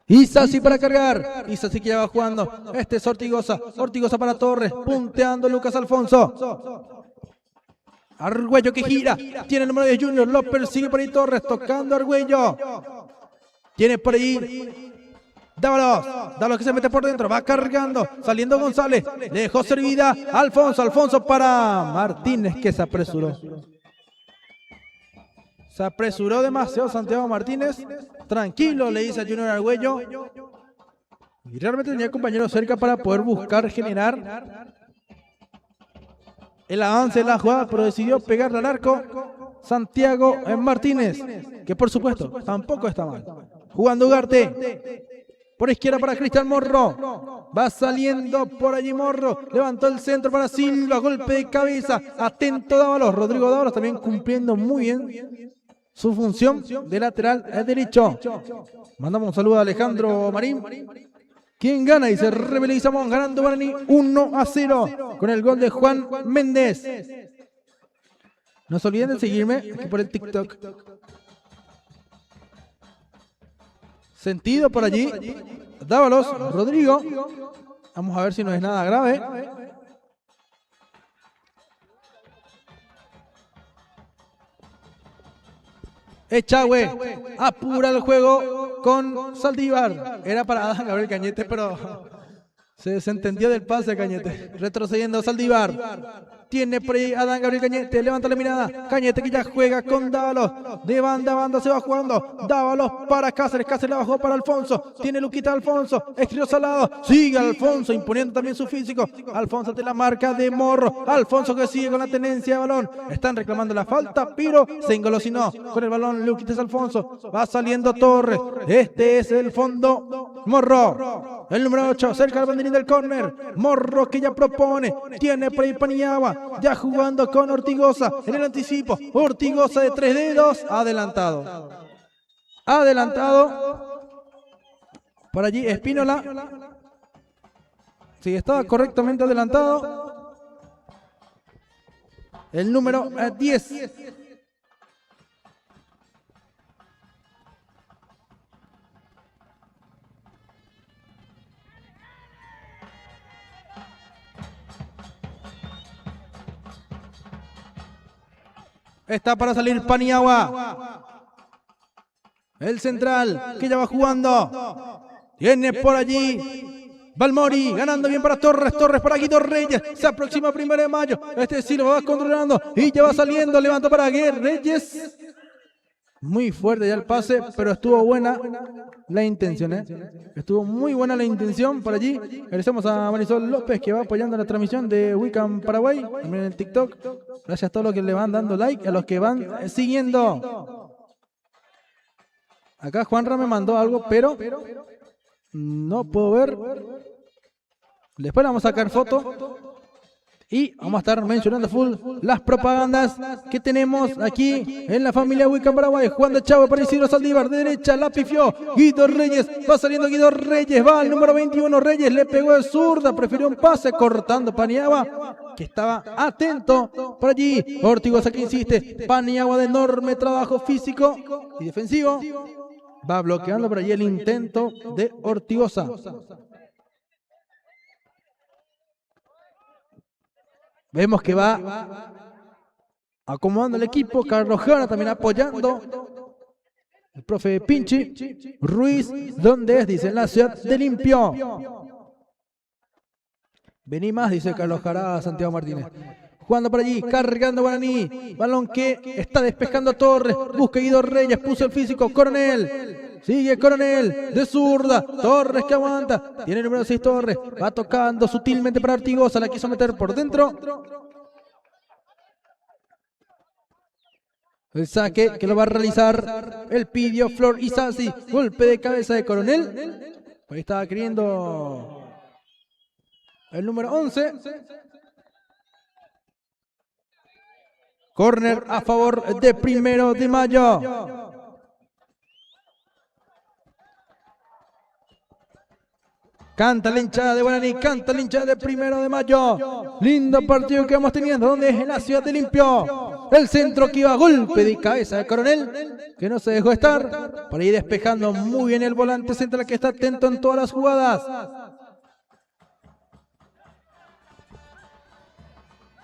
Isasi para cargar. Isasi que ya va jugando. Este es Ortigosa. Ortigosa para Torres. Punteando Lucas Alfonso. Argüello que gira. Tiene el número de Junior. Lo persigue por ahí Torres. Tocando Argüello. Tiene por ahí Dávalos que se mete por dentro, va cargando, saliendo González, le dejó servida Alfonso para Martínez, que se apresuró. Se apresuró demasiado Santiago Martínez. Tranquilo, le dice a Junior Argüello. Y realmente tenía compañeros cerca para poder buscar generar el avance de la jugada, pero decidió pegarle al arco Santiago Martínez, que por supuesto tampoco está mal. Jugando Ugarte. Por izquierda para Cristian Morro. Va saliendo por allí Morro. Levantó el centro para Silva. Golpe de cabeza. Atento Dávalos. Rodrigo Dávalos también cumpliendo muy bien su función de lateral derecho. Mandamos un saludo a Alejandro Marín. ¿Quién gana? Dice Rebelde y Samón. Ganando Guaraní 1-0. Con el gol de Juan Méndez. No se olviden de seguirme aquí por el TikTok. Sentido por allí. Dávalos, Rodrigo. Vamos a ver si no es nada grave. Echagüe apura el juego con Saldívar. Era para Adán Gabriel Cañete, pero se desentendió del pase Cañete. Retrocediendo Saldívar. Tiene por ahí Adán Gabriel Cañete, levanta la mirada. Cañete que ya juega con Dávalos. De banda a banda se va jugando. Dávalos para Cáceres. Cáceres la bajó para Alfonso. Tiene Luquita Alfonso. Escribió Salado. Sigue Alfonso, imponiendo también su físico. Alfonso de la marca de Morro. Alfonso que sigue con la tenencia de balón. Están reclamando la falta, pero se engolosinó con el balón Luquita Alfonso. Va saliendo Torres. Este es el fondo. Morro. El número 8, cerca del banderín del córner. Morro que ya propone. Tiene por ahí Paniagua. Ya jugando con Ortigosa en el anticipo. Ortigosa de 3 dedos. Adelantado. Por allí Espínola. Sí, estaba correctamente adelantado. El número 10. Está para salir Paniagua. El central que ya va jugando. Tiene por allí Balmori, ganando bien para Torres. Torres para Guido Reyes. Se aproxima 1 de Mayo. Este sí lo va controlando. Y ya va saliendo. Levantó para Reyes. Muy fuerte ya el pase, pero estuvo buena la intención. Estuvo muy buena la intención por allí. Agradecemos a Marisol López, que va apoyando la transmisión de Wicam Paraguay, también en el TikTok. Gracias a todos los que le van dando like, a los que van siguiendo. Acá Juanra me mandó algo, pero no puedo ver. Después le vamos a sacar foto. Y vamos a estar mencionando full las propagandas que tenemos aquí en la familia Wicam Paraguay. Jugando Chavo para Isidro Saldívar. De derecha la pifió Guido Reyes. Va saliendo Guido Reyes. Va al número 21 Reyes. Le pegó de zurda. Prefirió un pase cortando Paniagua, que estaba atento por allí. Ortigosa que insiste. Paniagua de enorme trabajo físico y defensivo. Va bloqueando por allí el intento de Ortigosa. Vemos que va acomodando el equipo. Carlos Jara también apoyando. El profe Pinchi. Ruiz, ¿dónde es? Dice, en la ciudad de Limpio. Vení más, dice Carlos Jara a Santiago Martínez. Jugando por allí, cargando Guaraní. Balón que está despejando a Torres. Busca Guido Reyes, puso el físico. Coronel. Sigue Coronel de zurda. Torres que aguanta. Tiene el número 6 Torres. Va tocando sutilmente para Ortigosa. La quiso meter por dentro. El saque que lo va a realizar el Pidio Flor Isasi. Golpe de cabeza de Coronel. Ahí estaba queriendo el número 11. Corner a favor de Primero de Mayo. Canta la hinchada de Guaraní, canta la hinchada de Primero de Mayo. Lindo partido que vamos teniendo. ¿Dónde es? En la ciudad de Limpio. El centro que iba a golpe de cabeza de Coronel, que no se dejó estar. Por ahí despejando muy bien el volante central, que está atento en todas las jugadas.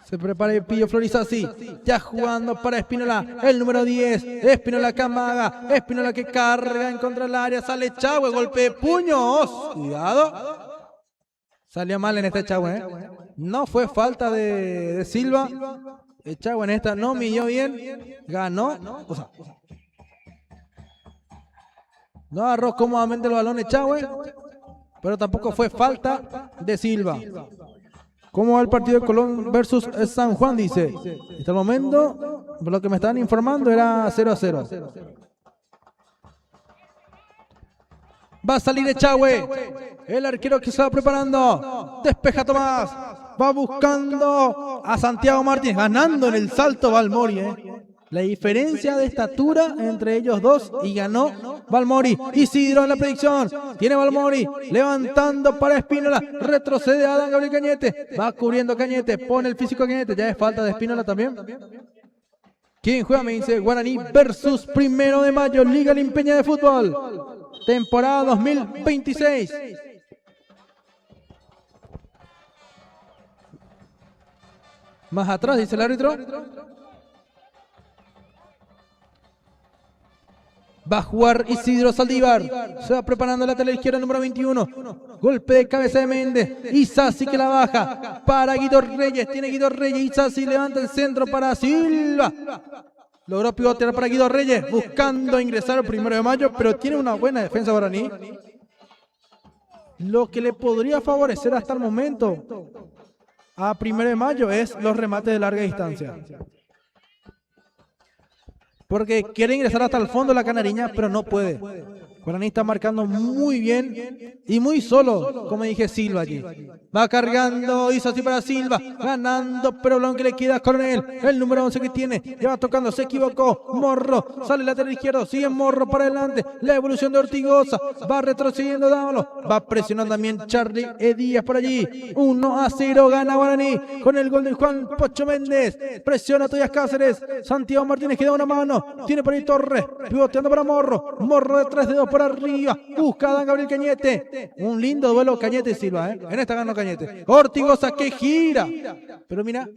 Se prepara el Pillo Florizasi, ya jugando para Espínola, el número 10, Espínola Camaga, Espínola que carga en contra del área, sale Chahue, golpe de puños, cuidado, salió mal en este Chahue, no fue falta de Silva, el Chahue en esta no midió bien, ganó, o sea, no agarró cómodamente el balón de Chahue, pero tampoco fue falta de Silva. ¿Cómo va el partido de Colón versus San Juan? Dice. Hasta el momento, por lo que me estaban informando, era 0-0. Va a salir Echagüe. El arquero que se va preparando. Despeja Tomás. Va buscando a Santiago Martínez. Ganando en el salto Balmori. La diferencia de estatura entre ellos dos y ganó Balmori. Isidro en la predicción. Tiene Balmori. Levantando para Espínola. Retrocede a Adán Gabriel Cañete. Va cubriendo Cañete. Pone el físico a Cañete. Ya es falta de Espínola también. ¿Quién juega? Me dice Guaraní versus Primero de Mayo. Liga Limpeña de Fútbol. Temporada 2026. Más atrás dice el árbitro. Va a jugar Isidro Saldívar. Se va preparando la lateral izquierda número 21. Golpe de cabeza de Méndez. Isasi que la baja. Para Guido Reyes. Tiene Guido Reyes. Isasi levanta el centro para Silva. Logró pivotear para Guido Reyes. Buscando ingresar al Primero de Mayo. Pero tiene una buena defensa Guaraní. Lo que le podría favorecer hasta el momento a Primero de Mayo es los remates de larga distancia. Porque quiere ingresar hasta el fondo la Canariña, pero no puede. Guaraní está marcando muy bien y muy solo, como dije, Silva allí. Va cargando, hizo así para Silva, ganando, pero lo que le queda a Coronel, el número 11 que tiene, ya va tocando, se equivocó, Morro, sale lateral izquierdo, sigue Morro para adelante, la evolución de Ortigosa, va retrocediendo Dávalo, va presionando también Charlie Díaz por allí, 1-0 gana Guaraní, con el gol de Juan Pocho Méndez, presiona Tobias Cáceres, Santiago Martínez que da una mano, tiene por ahí Torres, pivoteando para Morro, Morro de 3 dedos por arriba, busca a Dan Gabriel Cañete, un lindo duelo Cañete y Silva, en esta ganó Cañete, Ortigosa que gira, pero mira,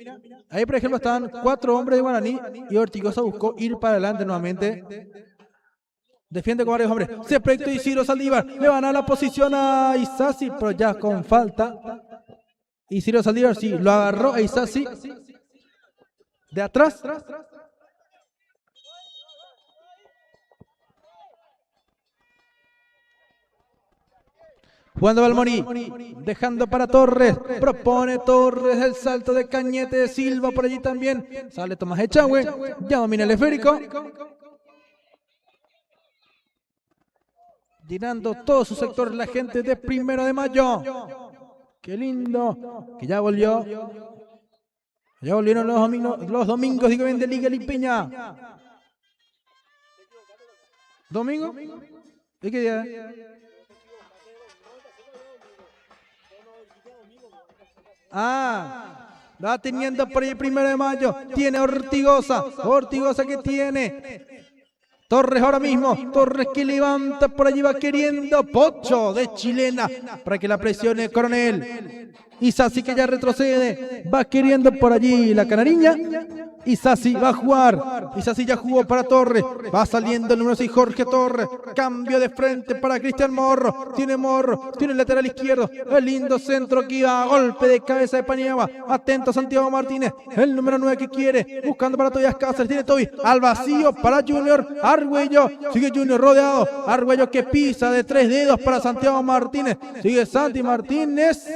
ahí por ejemplo estaban 4 hombres de Guaraní y Ortigosa buscó ir para adelante nuevamente, defiende con varios hombres, se proyectó Isidro Saldívar, le van a la posición a Isasi, pero ya con falta, Isidro Saldívar sí, lo agarró a Isasi de atrás, jugando Balmori, dejando para Torres, propone Torres el salto de Cañete de Silva por allí también, sale Tomás Echagüe, ya domina el esférico, llenando todo su sector la gente de Primero de Mayo, qué lindo, que ya volvieron los domingos digo bien, de Liga Limpeña. ¿Domingo? ¿Y qué día? Va teniendo por ahí Primero de Mayo. Tiene Ortigosa. Ortigosa que tiene Torres ahora mismo. Torres que levanta por allí. Va queriendo Pocho de chilena para que la presione Coronel. Isasi que ya retrocede. Va queriendo por allí la Canariña. Isasi va a jugar. Isasi ya jugó para Torres. Va saliendo el número 6 Jorge Torres. Cambio de frente para Cristian Morro. Tiene el lateral izquierdo. El lindo centro que iba a golpe de cabeza de Paniagua. Atento Santiago Martínez. El número 9 que quiere. Buscando para Tobias Cáceres. Tiene Toby al vacío para Junior Argüello. Sigue Junior rodeado. Argüello que pisa de 3 dedos para Santiago Martínez. Sigue Santi Martínez.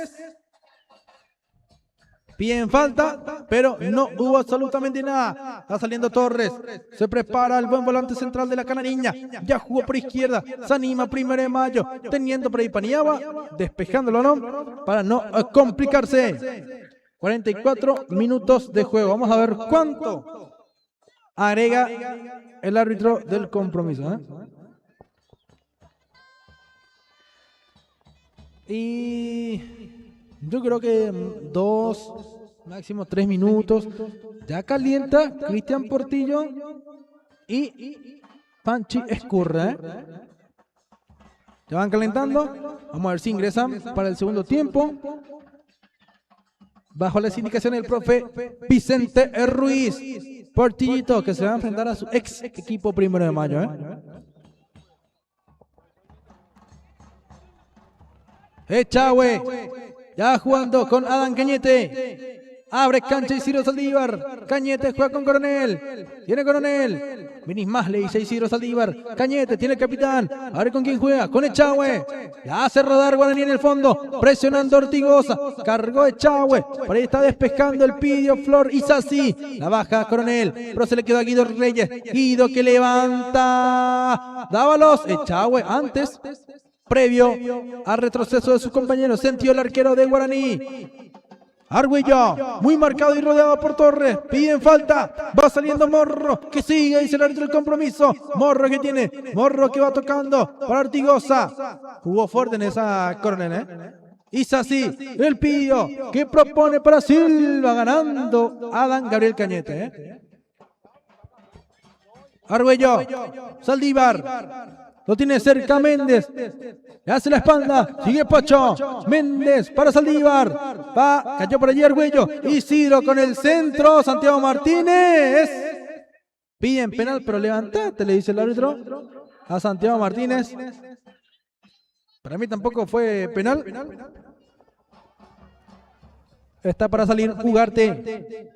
Piden falta, pero no hubo absolutamente nada. Está saliendo Torres. Se prepara el buen volante central de la Canariña. Ya jugó por izquierda. Se anima 1 de mayo. Teniendo por ahí Paniagua. Despejándolo, ¿no? Para no complicarse. 44 minutos de juego. Vamos a ver cuánto agrega el árbitro del compromiso. Y yo creo que 2, máximo 3 minutos. Ya calienta Cristian Portillo y Panchi Escurra. Ya van calentando. Vamos a ver si ingresan para el segundo tiempo. Bajo las indicaciones del profe Vicente Ruiz. Portillito que se va a enfrentar a su ex equipo 1 de mayo. Echagüe, ya jugando con Adán Cañete. Abre cancha Isidro Saldívar. Cañete juega con Coronel. Tiene Coronel. Vinís más, le dice Isidro Saldívar. Cañete tiene el capitán. A ver con quién juega. Con Echagüe. Ya hace rodar Guaraní en el fondo. Presionando Ortigosa. Cargó Echagüe. Por ahí está despejando el Pidio Flor Isasi. La baja Coronel. Pero se le quedó a Guido Reyes. Guido que levanta. Dávalos. Echagüe antes. Previo al retroceso de sus compañeros, sentió el arquero de Guaraní. Argüello, muy marcado y rodeado por Torres. Piden falta. Va saliendo Morro, que sigue, dice el árbitro del compromiso. Morro que tiene, Morro que va tocando para Ortigosa. Jugó fuerte en esa Coronel, Isasi, el Pidio, que propone para Silva, ganando Adán Gabriel Cañete. Argüello, Saldívar. Lo tiene cerca Méndez. Le hace la espalda. Sigue Pocho. Méndez para Saldívar. Va. Cayó por allí Argüello. Isidro con el centro. Santiago Martínez. Piden penal, pero levantate, le dice el árbitro a Santiago Martínez. Para mí tampoco fue penal. Está para salir Ugarte.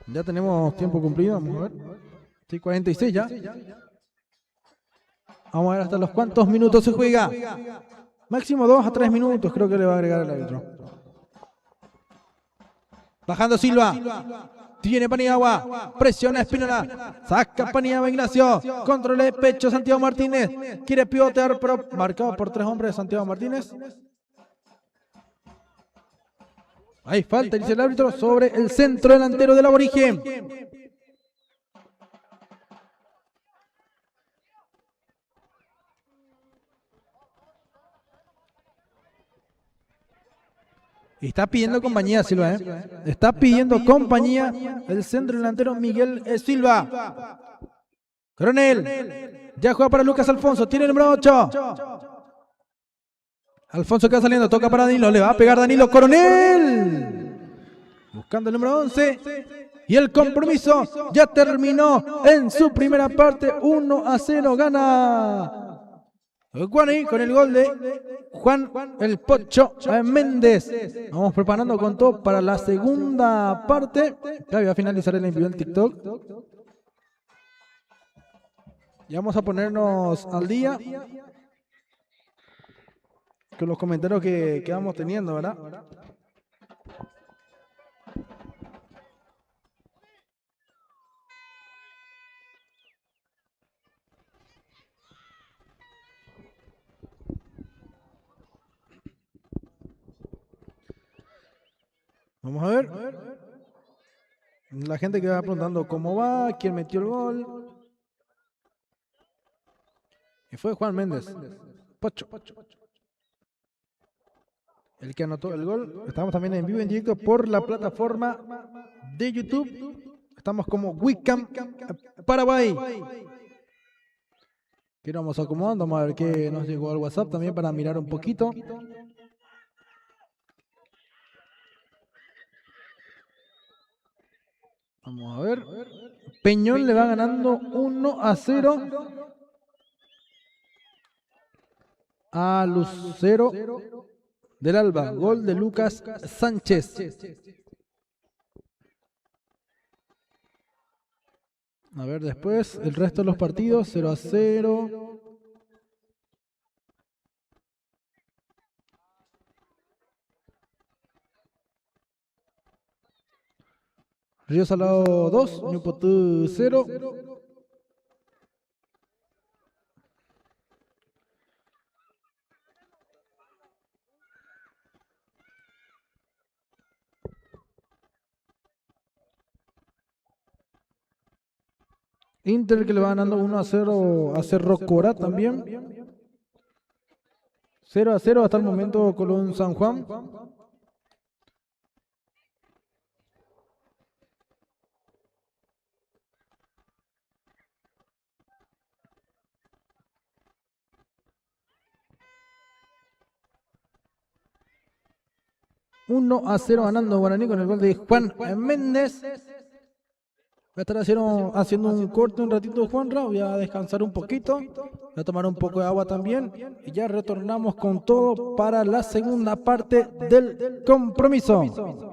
Ya tenemos tiempo cumplido. Vamos a ver. Sí, 46 ya. Vamos a ver hasta los cuántos minutos se juega. Máximo 2 a 3 minutos creo que le va a agregar el árbitro. Bajando Silva. Tiene Paniagua. Presiona Espínola. Saca Paniagua Ignacio. Controla de pecho Santiago Martínez. Quiere pivotear, pero marcado por 3 hombres Santiago Martínez. Hay falta, dice el árbitro, sobre el centro delantero del Aborigen. Está pidiendo compañía Silva, Está pidiendo compañía el centro delantero Miguel Silva. Coronel. Ya juega para Lucas Alfonso. Tiene el número 8. Alfonso que va saliendo. Toca para Danilo. Le va a pegar Danilo. Coronel. Buscando el número 11. Y el compromiso ya terminó en su primera parte. 1-0 gana Guaraní con el gol de Juan el Pocho Méndez. Vamos preparando con todo para la segunda parte. Ya voy a finalizar el envío en TikTok. Y vamos a ponernos al día con los comentarios que vamos teniendo, ¿verdad? Vamos a ver. La gente que va preguntando cómo va, quién metió el gol. Y fue Juan Méndez. Pocho. El que anotó el gol. Estamos también en vivo en directo por la plataforma de YouTube. Estamos como Wicam Paraguay. Que vamos acomodando. Vamos a ver qué nos llegó al WhatsApp también para mirar un poquito. Vamos a ver. Peñón le va ganando 1-0 a Lucero del Alba. Gol de Lucas Sánchez. A ver después, el resto de los partidos, 0-0. Río Salado 2, Ñupotú 0. Inter que le va ganando 1-0 a Cerro Corá también. 0-0 hasta el momento Colón San Juan. Uno a 0 ganando Guaraní con el gol de Juan Méndez. Voy a estar haciendo un corte un ratito, Juanra. Voy a descansar un poquito. Voy a tomar un poco de agua también. Y ya retornamos con todo para la segunda parte del compromiso.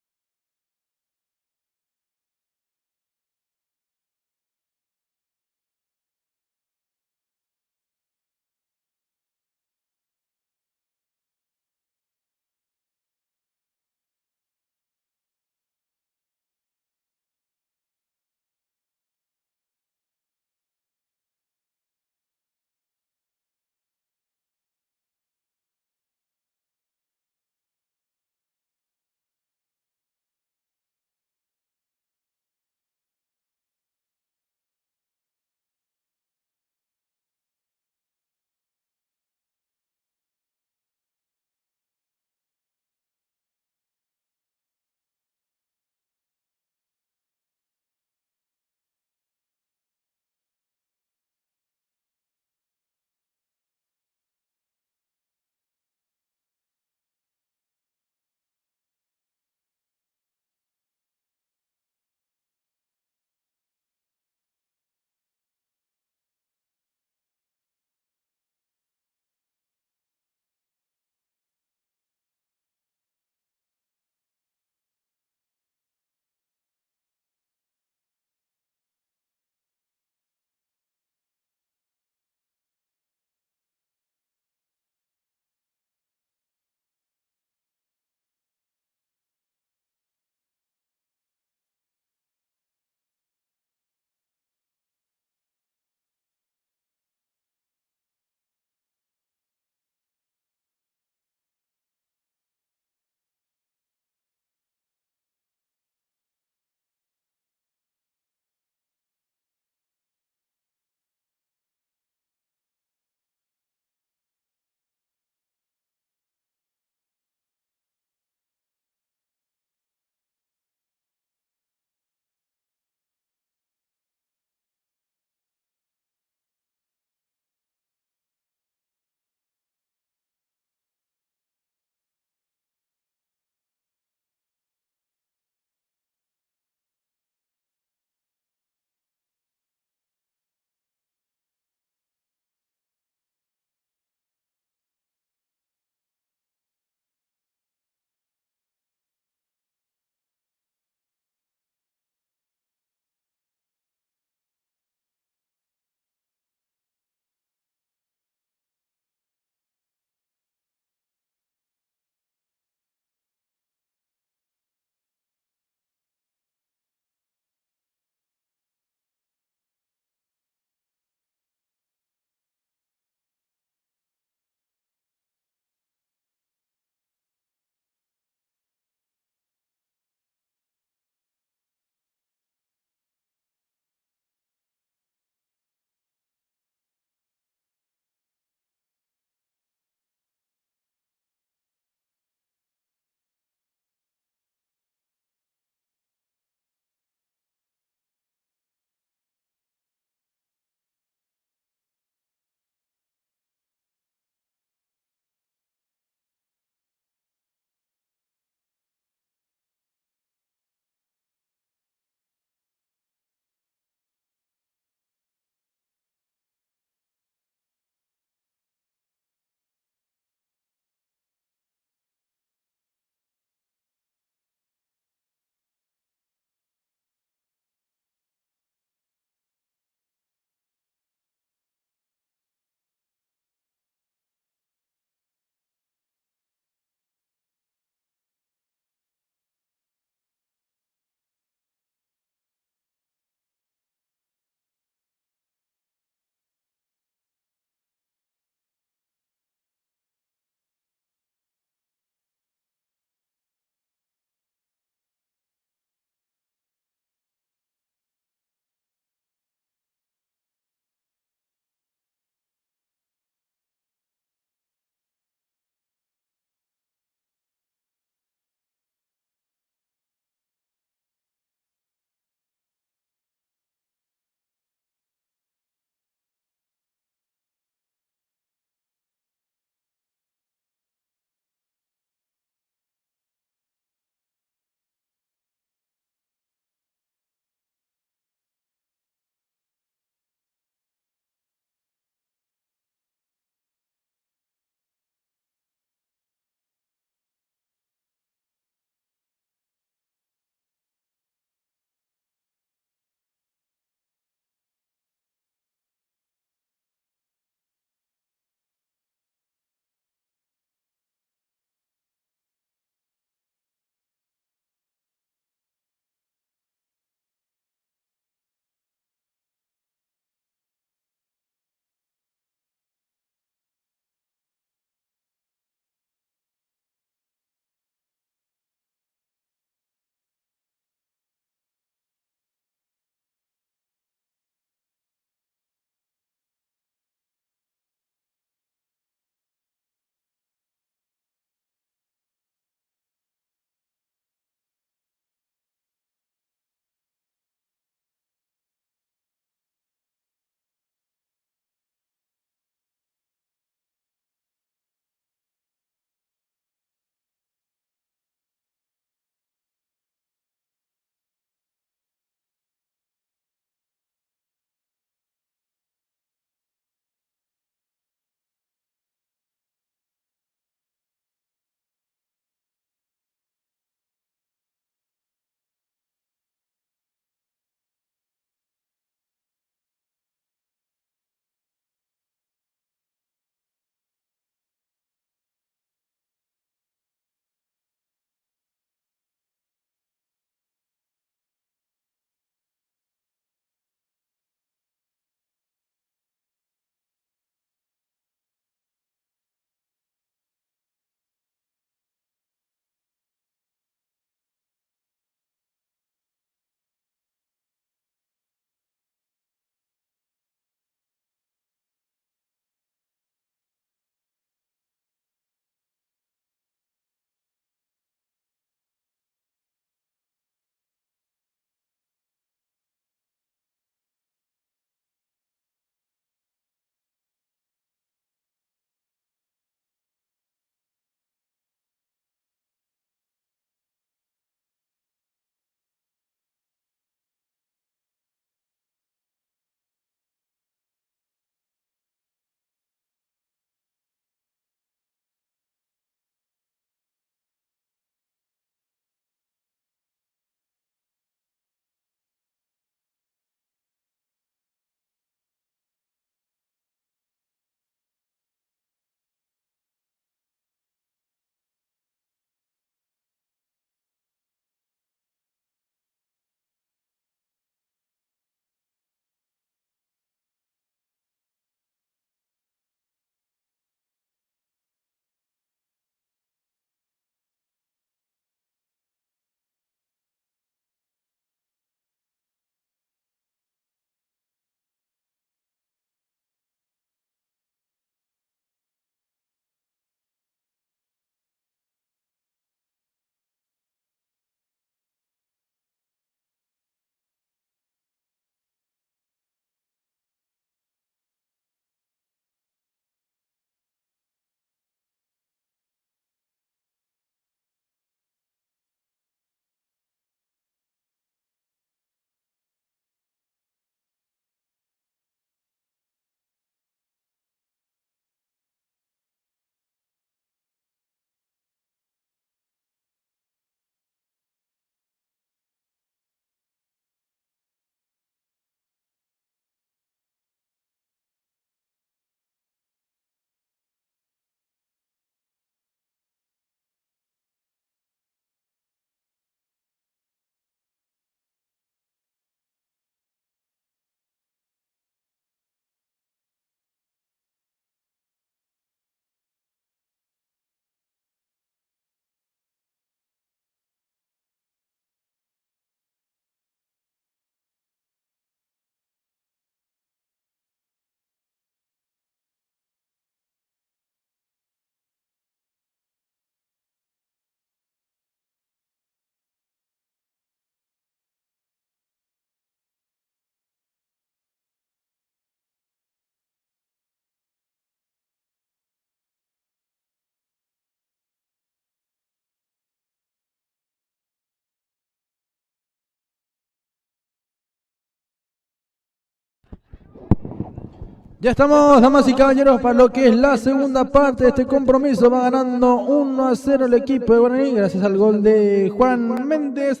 Ya estamos, damas y caballeros, para lo que es la segunda parte de este compromiso. Va ganando 1-0 el equipo de Guaraní, gracias al gol de Juan Méndez.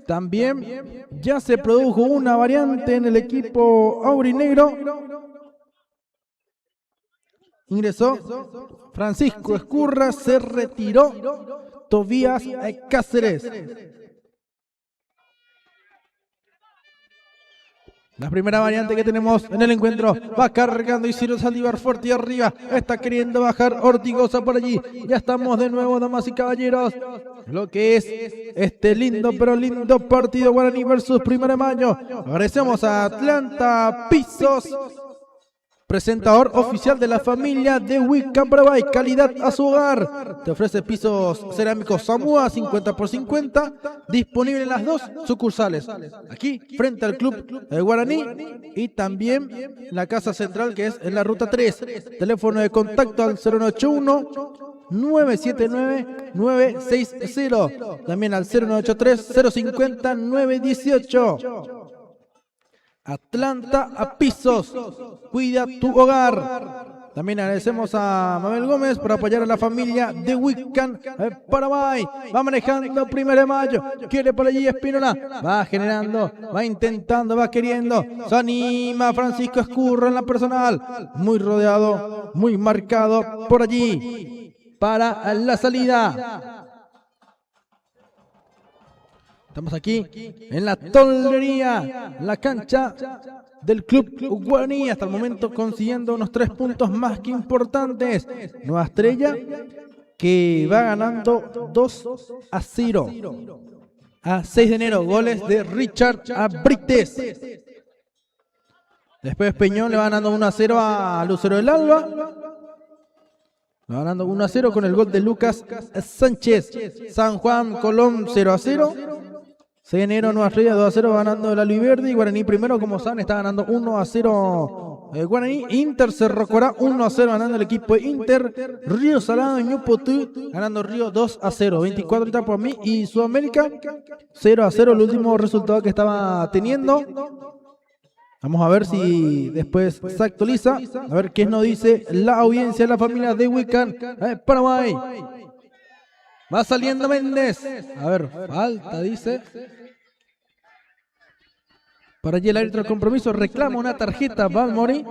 También ya se produjo una variante en el equipo aurinegro. Ingresó Francisco Escurra, se retiró Tobías Cáceres. La primera variante que tenemos en el encuentro. Va cargando Isidro Saldívar fuerte y arriba. Está queriendo bajar Ortigosa por allí. Ya estamos de nuevo, damas y caballeros. Lo que es este lindo pero lindo partido Guaraní versus 1 de Mayo. Agradecemos a Atlanta Pisos, presentador oficial de la familia de Wiccan Paraguay. Calidad a su hogar. Te ofrece pisos cerámicos Samua 50x50. Disponible en las dos sucursales. Aquí, frente al club Guaraní. Y también la casa central, que es en la ruta 3. Teléfono de contacto al 0981-979-960. También al 0983-050-918. Atlanta a Pisos, cuida tu hogar. También agradecemos a Mabel Gómez por apoyar a la familia de Wiccan Paraguay. Va manejando 1 de Mayo, quiere por allí Espínola, va generando, va intentando, va queriendo. Se anima Francisco Escurra en la personal, muy rodeado, muy marcado por allí para la salida. Estamos aquí en la Toldería, la cancha del club Guaraní, hasta el momento consiguiendo unos 3 puntos más que importantes. Nueva Estrella que va ganando 2-0 a 6 de enero. Goles de Richard Abrites. Después Peñón le va ganando 1-0 a Lucero del Alba. Va ganando 1-0 con el gol de Lucas Sánchez. San Juan Colón 0-0. 6 de enero, Nueva Estrella 2-0 ganando el Albiverdi. Guaraní primero, como saben, está ganando 1-0 Guaraní. Inter Cerro Corá 1-0 ganando el equipo de Inter. Río Salado, Ñupotú ganando Río 2-0. 24 etapas por mí y Sudamérica 0-0 el último resultado que estaba teniendo. Vamos a ver si después se actualiza. A ver qué nos dice la audiencia de la familia de Wiccan Paraguay. Va saliendo Méndez. A ver, falta, dice. Para allí el árbitro de compromiso reclama una tarjeta. Valmori.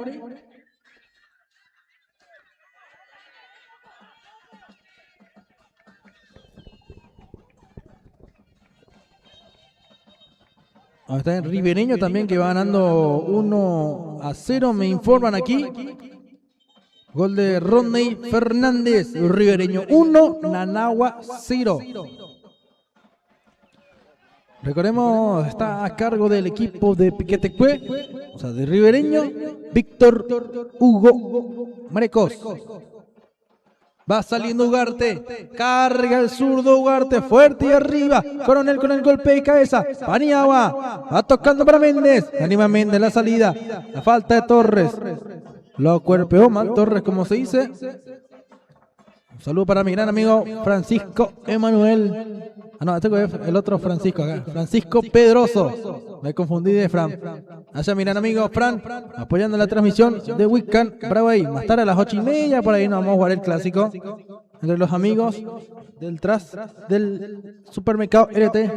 Está en Ribereño también, que va ganando 1-0. Me informan aquí. Gol de Rodney Fernández, Ribereño 1, Nanagua 0. Recordemos, está a cargo del equipo de Piquetecue, o sea, de Ribereño, Víctor Hugo Marecos. Va saliendo Ugarte, carga el zurdo Ugarte, fuerte y arriba. Coronel con el golpe de cabeza. Paniagua, va tocando para Méndez. Anima Méndez la salida, la falta de Torres. Lo cuerpeó mal Torres, como se dice. Un saludo para mi gran amigo Francisco Emanuel. Ah, no, tengo el otro Francisco acá. Francisco Pedroso. Me confundí de Fran. Allá mi gran amigo Fran, apoyando la transmisión de Wiccan Paraguay. Más tarde a las 8:30, por ahí nos vamos a jugar el clásico entre los amigos del supermercado LT.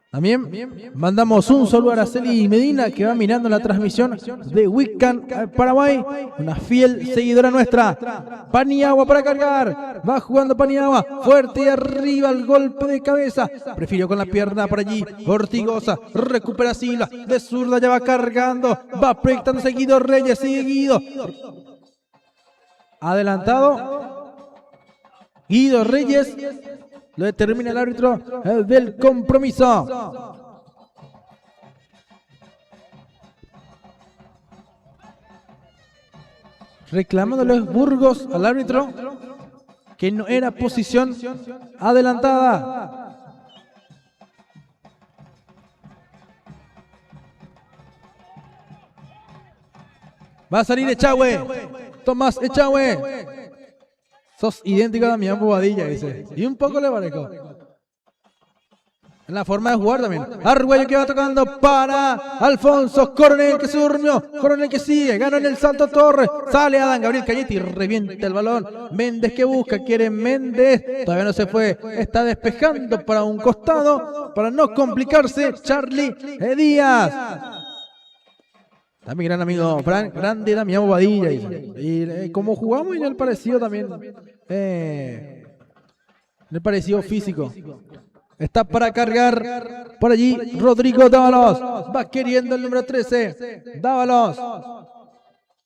También mandamos un saludo a Araceli Medina, que va mirando la transmisión de Wiccan Paraguay, una fiel seguidora nuestra. Paniagua para cargar, va jugando Paniagua, fuerte y arriba el golpe de cabeza, prefirió con la pierna por allí, Ortigosa, recupera Silva, de zurda ya va cargando, va proyectando seguido Reyes, seguido, adelantado, Guido Reyes. Lo determina el árbitro del compromiso. Reclamándole Burgos al árbitro que no era posición adelantada. Va a salir Echagüe. Tomás Echagüe. Sos idéntico a Damián Bobadilla, dice. Y un poco le parezco. En la forma de jugar también. Argüello que va tocando para Alfonso. Coronel que se durmió. Coronel que sigue. Gana en el salto Torres. Sale Adán Gabriel Cañete y revienta el balón. Méndez que busca. Quiere Méndez. Todavía no se fue. Está despejando para un costado. Para no complicarse. Charlie Díaz. También gran amigo. Grande Damián Bobadilla. Y como jugamos y en el parecido también. En el parecido físico. Está para cargar por allí Rodrigo Dávalos. Va queriendo el número 13. Dávalos.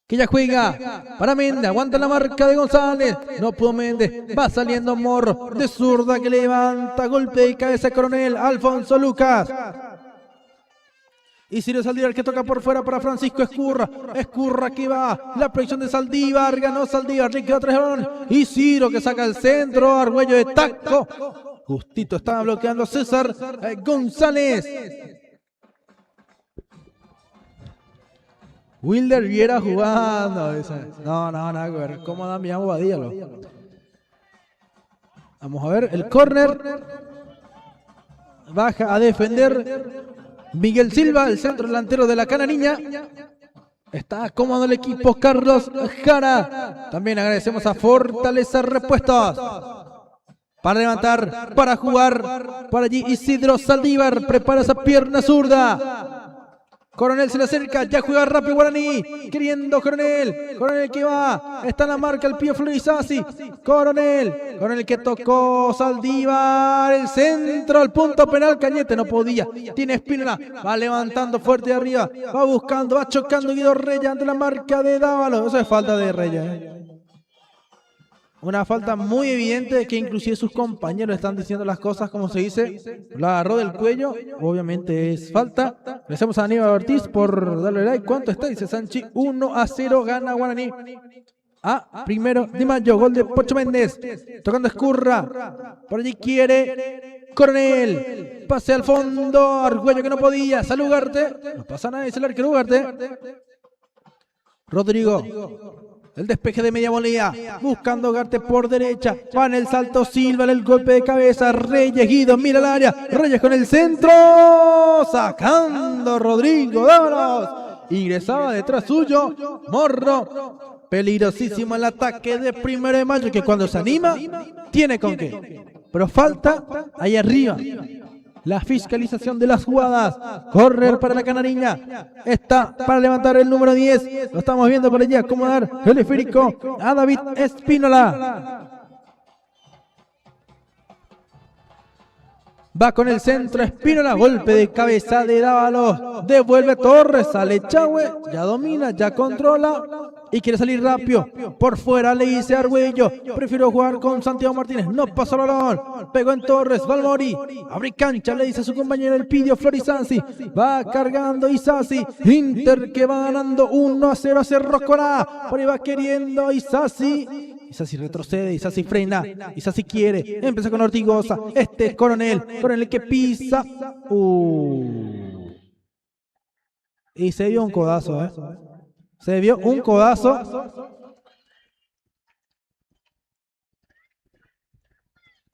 Que ya juega para Méndez. Aguanta la marca de González. No pudo Méndez. Va saliendo Morro. De zurda que levanta. Golpe de cabeza Coronel. Alfonso Lucas. Y Ciro Saldívar que toca por fuera para Francisco Escurra. Escurra que va. La proyección de Saldívar. Ganó Saldívar. Le quedó 3 balones. Y Ciro que saca el centro. Argüello de taco. Justito estaba bloqueando César González. Wilder Viera jugando. No, nada que ver. ¿Cómo Damián Bobadilla? Vamos a ver. El córner. Baja a defender Miguel Silva, el centro delantero de la Canariña. Está cómodo el equipo Carlos Jara. También agradecemos a Fortaleza Repuestos. Para levantar, para jugar, para allí Isidro Saldívar, prepara esa pierna zurda. Coronel se le acerca, ya juega rápido Guaraní, queriendo Coronel que va, está en la marca el Pío Florizasi, Coronel que tocó Saldívar, el centro, al punto penal, Cañete no podía, tiene Espínola, va levantando fuerte de arriba, va buscando, va chocando Guido Reyes ante la marca de Dávalos, eso es falta de Reyes. Una falta muy evidente que inclusive sus compañeros están diciendo las cosas como se dice. La agarró del cuello, obviamente es falta. Agradecemos a Aníbal Ortiz por darle like. ¿Cuánto está? Dice Sanchi, 1-0 gana Guaraní. Primero de mayo, gol de Pocho Méndez. Tocando Escurra. Por allí quiere Coronel. Pase al fondo. Argüello que no podía. Sale Ugarte. No pasa nada, dice el arquero Ugarte. Rodrigo. El despeje de media volea, buscando Ugarte por derecha, va en el salto Silva, en el golpe de cabeza, Reyes, Guido, mira el área, Reyes con el centro, sacando Rodrigo Dávalos, ingresaba detrás suyo, Morro, peligrosísimo el ataque de 1 de mayo, que cuando se anima, tiene con qué, pero falta ahí arriba. La fiscalización de las jugadas. Correr para la Canariña. Está para levantar el número 10. Lo estamos viendo por allí. Acomodar el esférico a David Espínola. Va con el centro Espínola. Golpe de cabeza de Dávalos. Devuelve Torres. Sale Chahue. Ya domina, ya controla. Y quiere salir rápido. Por fuera le dice Argüello. Prefiero jugar con Santiago Martínez. No pasó el balón. Pegó en Torres. Valmori. Abre cancha. Le dice a su compañero el Pidio Florizasi. Va cargando Isasi. Inter que va ganando 1-0 a Cerro Corá. Por ahí va queriendo Isasi. Isasi retrocede, Isasi frena, Isasi quiere, empieza con Ortigosa, este es Coronel que pisa, y se vio un codazo, se vio un codazo,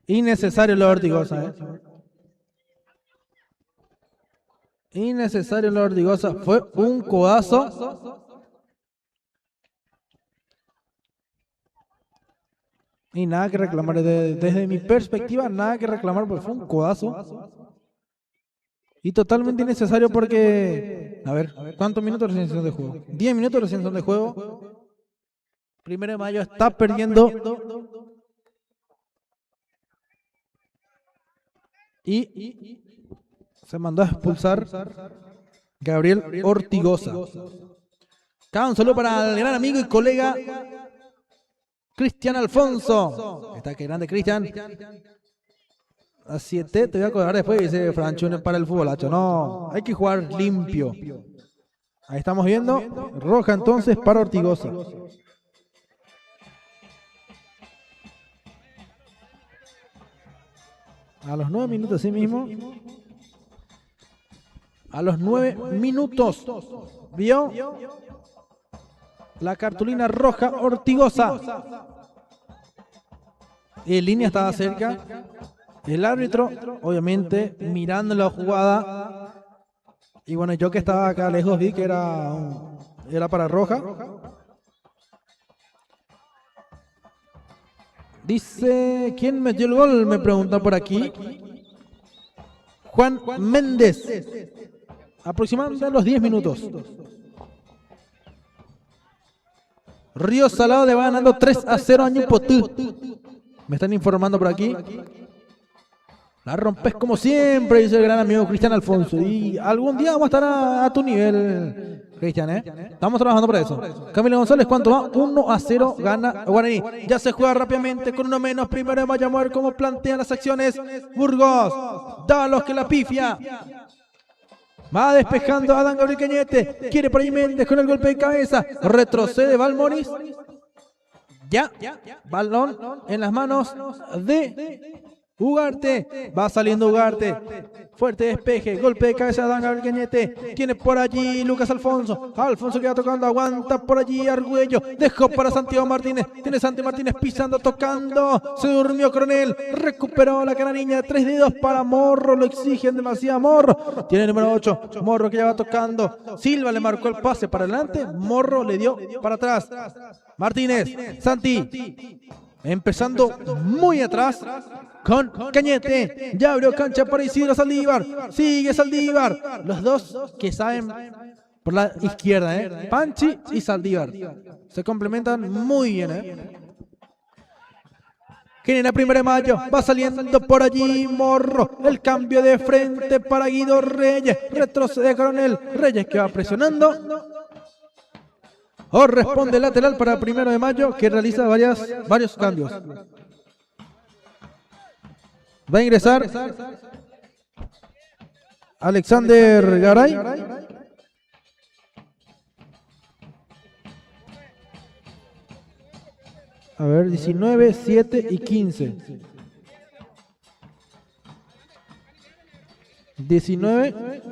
innecesario lo de Ortigosa, innecesario lo de Ortigosa, fue un codazo. Y nada que reclamar, desde mi perspectiva, nada que reclamar porque fue un codazo. Y totalmente innecesario porque, a ver, ¿cuántos minutos recién son de juego? 10 minutos recién son de juego. 1 de mayo está perdiendo. Y se mandó a expulsar Gabriel Ortigosa. Acá un saludo para el gran amigo y colega Cristian Alfonso. Está que grande Cristian. A 7, te voy a acordar después, dice Franchone para el futbolacho. No, hay que jugar limpio. Ahí estamos viendo. Roja entonces para Ortigosa. A los 9 minutos, sí mismo. A los 9 minutos. ¿Vio? La cartulina roja Ortigosa. En línea estaba cerca. El árbitro, obviamente, mirando la jugada. Y bueno, yo que estaba acá lejos vi que era para roja. Dice, ¿quién metió el gol? Me preguntan por aquí. Juan Méndez. Aproximadamente a los 10 minutos. Río Salado le va ganando 3-0 a Ñupotú. Me están informando por aquí. La rompes como siempre, dice el gran amigo Cristian Alfonso. Y algún día vamos a estar a tu nivel, Cristian, ¿eh? Estamos trabajando para eso. Camilo González, ¿cuánto va? 1-0 gana Guaraní. Ya se juega rápidamente con uno menos. Primero de Mayo, a ver cómo plantean las acciones. Burgos, Dalos que la pifia. Va despejando a Adán Gabriel Cañete. Quiere por ahí Méndez con el golpe de cabeza. Retrocede Valmoris. Ya, balón en las manos de Ugarte, va saliendo Ugarte, fuerte despeje, golpe de cabeza de Adán Gabriel Cañete, tiene por allí Lucas Alfonso que va tocando, aguanta por allí Argüello, dejó para Santiago Martínez, tiene Santi Martínez pisando, tocando, se durmió Coronel, recuperó la canariña, 3 dedos para Morro, lo exigen demasiado Morro, tiene el número 8, Morro que ya va tocando, Silva le marcó el pase para adelante, Morro le dio para atrás, Martínez, Santi, empezando muy atrás con Cañete. Ya abrió cancha para Isidro Saldívar. Sigue Saldívar. Los dos que saben por la izquierda, Panchi y Saldívar. Se complementan muy bien, Genera 1 de Mayo. Va saliendo por allí Morro. El cambio de frente para Guido Reyes. Retrocede Coronel. Reyes que va presionando. O responde lateral para 1 de Mayo que realiza varios cambios. Va a ingresar Alexander Garay. A ver, 19, 7 y 15. 19.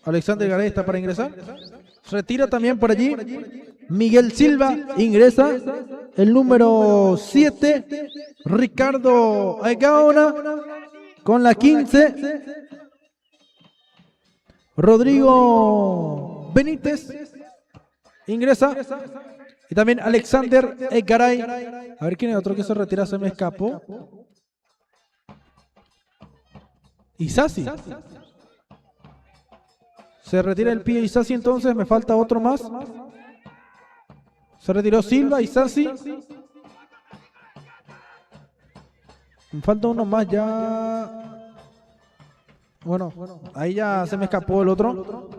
Alexander Garay está para ingresar. Retira también por allí Miguel Silva, ingresa el número 7, Ricardo Gaona, con la 15, Rodrigo Benítez, ingresa, y también Alexander Garay. A ver quién es otro que se retira, se me escapó. Isasi. Se retira el pie Isasi, entonces me falta otro más. Se retiró Silva, Isasi. Me falta uno más ya. Bueno, ahí ya se me escapó el otro.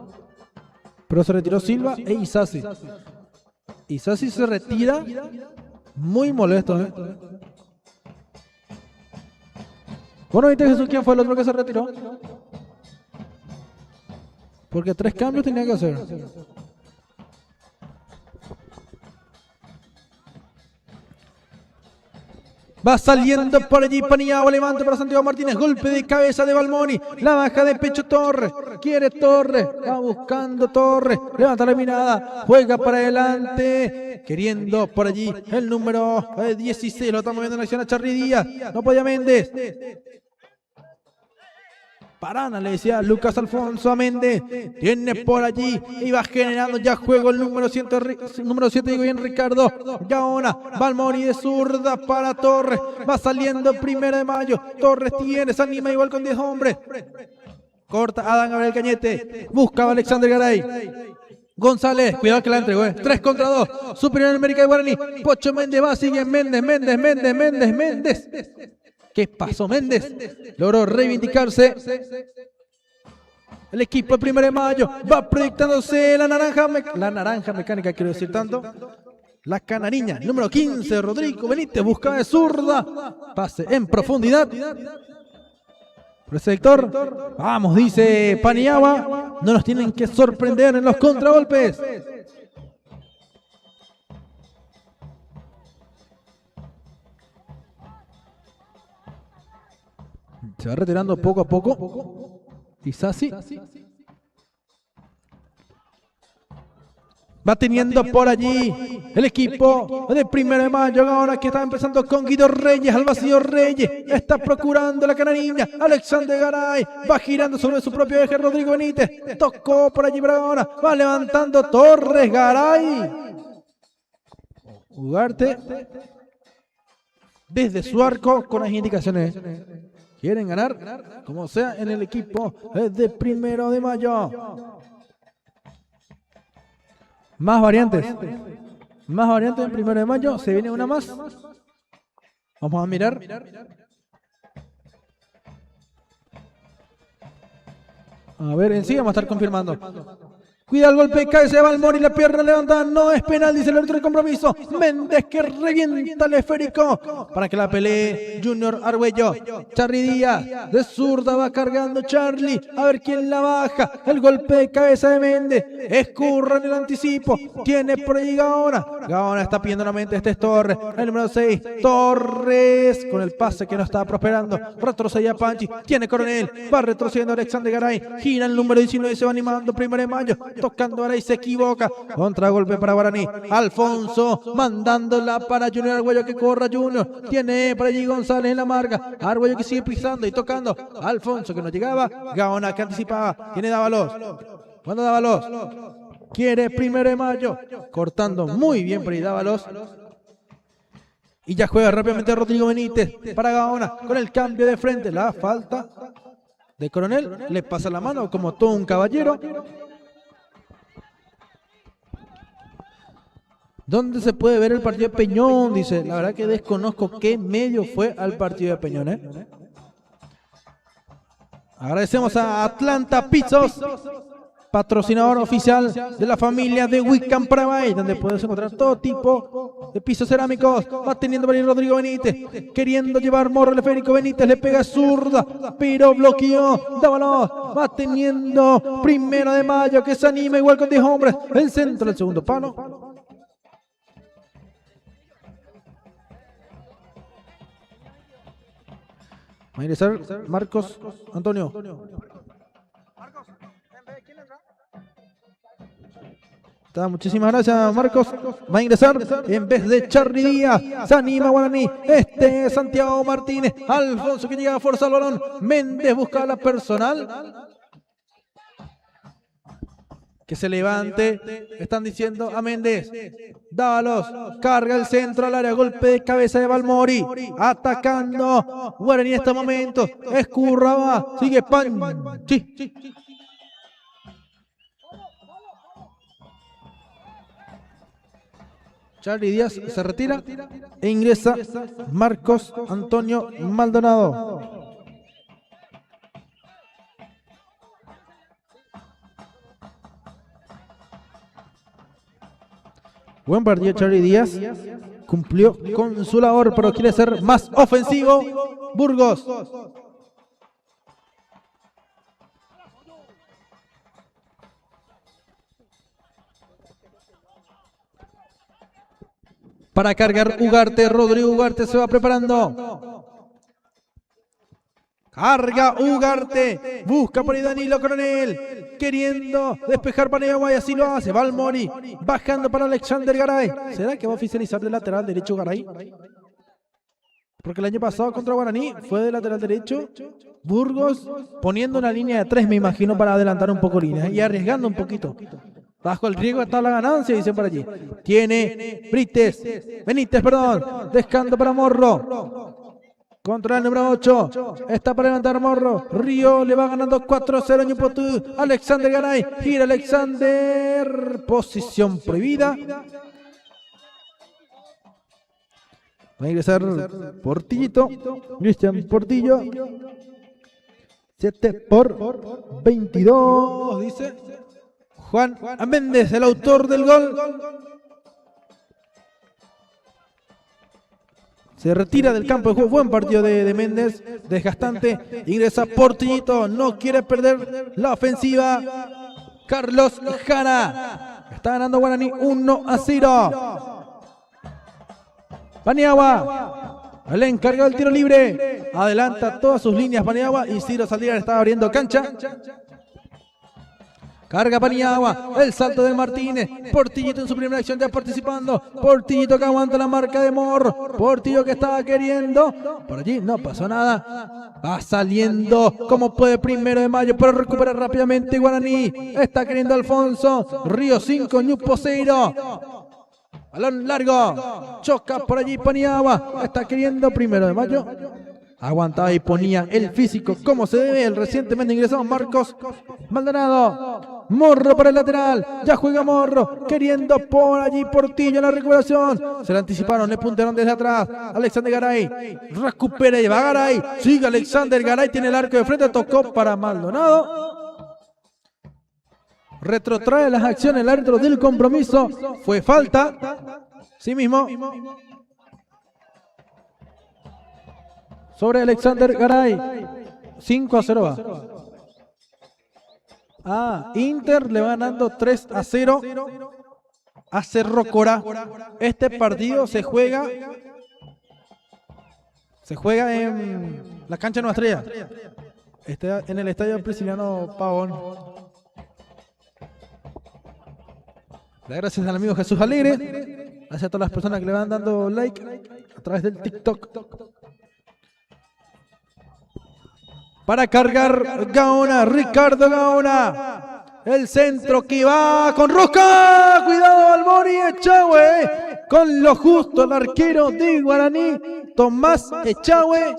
Pero se retiró Silva e Isasi. Isasi se retira. Muy molesto, Bueno, ¿viste, Jesús, quién fue el otro que se retiró? Porque 3 cambios tenía que hacer. Va saliendo por allí Paniagua, levanta para Santiago Martínez, golpe de cabeza de Balmoni, la baja de pecho Torres, quiere Torres, va buscando Torres, levanta la mirada, juega para adelante, queriendo por allí el número 16, lo estamos viendo en acción a Charly Díaz, no podía Méndez. Parana, le decía Lucas Alfonso a Méndez, tiene por allí y va generando ya juego el número 7, digo bien, Ricardo Gaona, Balmoni de zurda para Torres, va saliendo 1 de Mayo, Torres tiene, se anima igual con 10 hombres, corta Adán Gabriel Cañete, buscaba Alexander Garay, González, cuidado que la entregó, 3 contra 2, superior en América de Guaraní, Pocho Méndez va, sigue Méndez. ¿Qué pasó Méndez? Logró reivindicarse. El equipo de 1 de Mayo va proyectándose la naranja mecánica, quiero decir tanto. La canariña, número 15, Rodrigo Benítez, buscaba de zurda. Pase en profundidad. Por el sector. Vamos, dice Paniagua. No nos tienen que sorprender en los contragolpes. Se va retirando poco a poco. Isasi. Va teniendo por allí el equipo de 1 de Mayo, ahora que está empezando con Guido Reyes, al vacío Reyes, está procurando la canariña, Alexander Garay, va girando sobre su propio eje Rodrigo Benítez, tocó por allí para ahora, va levantando Torres Garay. Ugarte desde su arco con las indicaciones. Quieren ganar, como sea, en el equipo de 1 de Mayo. Más variantes. Más variantes en 1 de Mayo. Se viene una más. Vamos a mirar. A ver, en sí vamos a estar confirmando. Cuida el golpe, cae, se va al Mori, la pierna levantada, no es penal, dice el árbitro de compromiso. Méndez que revienta el esférico para que la pelee Junior Argüello. Charly Díaz, de zurda va cargando Charly, a ver quién la baja. El golpe de cabeza de Méndez, escurra en el anticipo, tiene por ahí Gaona. Gaona está pidiendo nuevamente, este es Torres, el número 6, Torres, con el pase que no estaba prosperando. Retrocedía Panchi, tiene Coronel, va retrocediendo Alexander Garay, gira el número 19 y se va animando 1 de Mayo. Tocando ahora y se equivoca. Contragolpe para Guaraní. Alfonso mandándola para Junior Argüello, que corra Junior. Tiene para allí González en la marca. Argüello que sigue pisando y tocando. Alfonso que no llegaba. Gaona que anticipaba. Tiene Dávalos. Cuando Dávalos quiere 1 de Mayo. Cortando muy bien por ahí Dávalos. Y ya juega rápidamente Rodrigo Benítez para Gaona con el cambio de frente. La falta de Coronel. Le pasa la mano como todo un caballero. ¿Dónde se puede ver el partido de Peñón? Dice, la verdad que desconozco qué medio fue al partido de Peñón. Agradecemos a Atlanta Pizzos, patrocinador oficial de la familia de Wickham Private, donde puedes encontrar todo tipo de pisos cerámicos. Va teniendo para ir Rodrigo Benítez, queriendo llevar Morro el esférico. Benítez le pega zurda, pero bloqueó. Dávalos, va teniendo 1 de Mayo, que se anima igual con 10 hombres. El centro del segundo palo. Va a ingresar Marcos Antonio. Muchísimas gracias, Marcos. Va a ingresar en vez de Charly Díaz. Se anima Guaraní. Este es Santiago Martínez. Alfonso que llega a fuerza al balón. Méndez busca la personal. Que se levante. Están diciendo a Méndez. Dávalos. Carga el centro al área. Golpe de cabeza de Balmori. Atacando Guaraní en este momento. Escurraba. Sigue Panchi. Charly Díaz se retira e ingresa Marcos Antonio Maldonado. Buen partido Charly Díaz, cumplió con su labor, pero quiere ser más ofensivo Burgos. Para cargar Ugarte, Rodrigo Ugarte se va preparando. Carga Ugarte, busca por ahí Danilo Coronel, queriendo despejar para Paniagua y así lo hace. Balmori, bajando para Alexander Garay. ¿Será que va a oficializar de lateral derecho Garay? Porque el año pasado contra Guaraní fue de lateral derecho. Burgos poniendo una línea de 3, me imagino, para adelantar un poco líneas y arriesgando un poquito. Bajo el riesgo está la ganancia, dicen por allí. Tiene Benítez, descando para Morro. Contra el número 8. Está para levantar Morro. Río le va ganando 4-0 en Ñupotú. Alexander Garay. Gira Alexander. Posición prohibida. Va a ingresar Portillito. Cristian Portillo. 7/22, dice Juan Méndez, el autor del gol. Se retira del campo de juego. Buen partido de Méndez, desgastante. Ingresa Portillito, no quiere perder la ofensiva. Carlos Jara. Está ganando Guaraní 1-0. Paniagua, el encargado del tiro libre. Adelanta todas sus líneas Paniagua y Ciro Saldívar está abriendo cancha. Carga Paniagua, el salto del Martínez. Portillito en su primera acción ya participando. Portillito que aguanta la marca de Morro. Portillo que estaba queriendo. Por allí no pasó nada. Va saliendo como puede 1 de mayo, pero recupera rápidamente Guaraní. Está queriendo Alfonso. Río 5, Ñupo 0. Balón largo. Choca por allí Paniagua. Está queriendo 1 de mayo. Aguantaba y ponía el físico como se debe el recientemente ingresado Marcos Maldonado. Morro para el lateral. Ya juega Morro. Queriendo por allí Portillo en la recuperación. Se le anticiparon, le puntaron desde atrás. Alexander Garay. Recupera y va Garay. Sigue Alexander Garay. Tiene el arco de frente. Tocó para Maldonado. Retrotrae las acciones el árbitro del compromiso. Fue falta. Sí mismo. Sobre Alexander Garay. 5-0 va. Inter le va ganando 3-0 a Cerro Corá. Este partido se juega en la cancha Nueva Estrella. En el estadio Prisciliano Pavón. Gracias al amigo Jesús Alegre. Gracias a todas las personas que le van dando like a través del TikTok. Para cargar Gaona, Ricardo Gaona. El centro que va con Rosca. Cuidado Balmori, Echagüe. Con lo justo el arquero de Guaraní, Tomás Echagüe.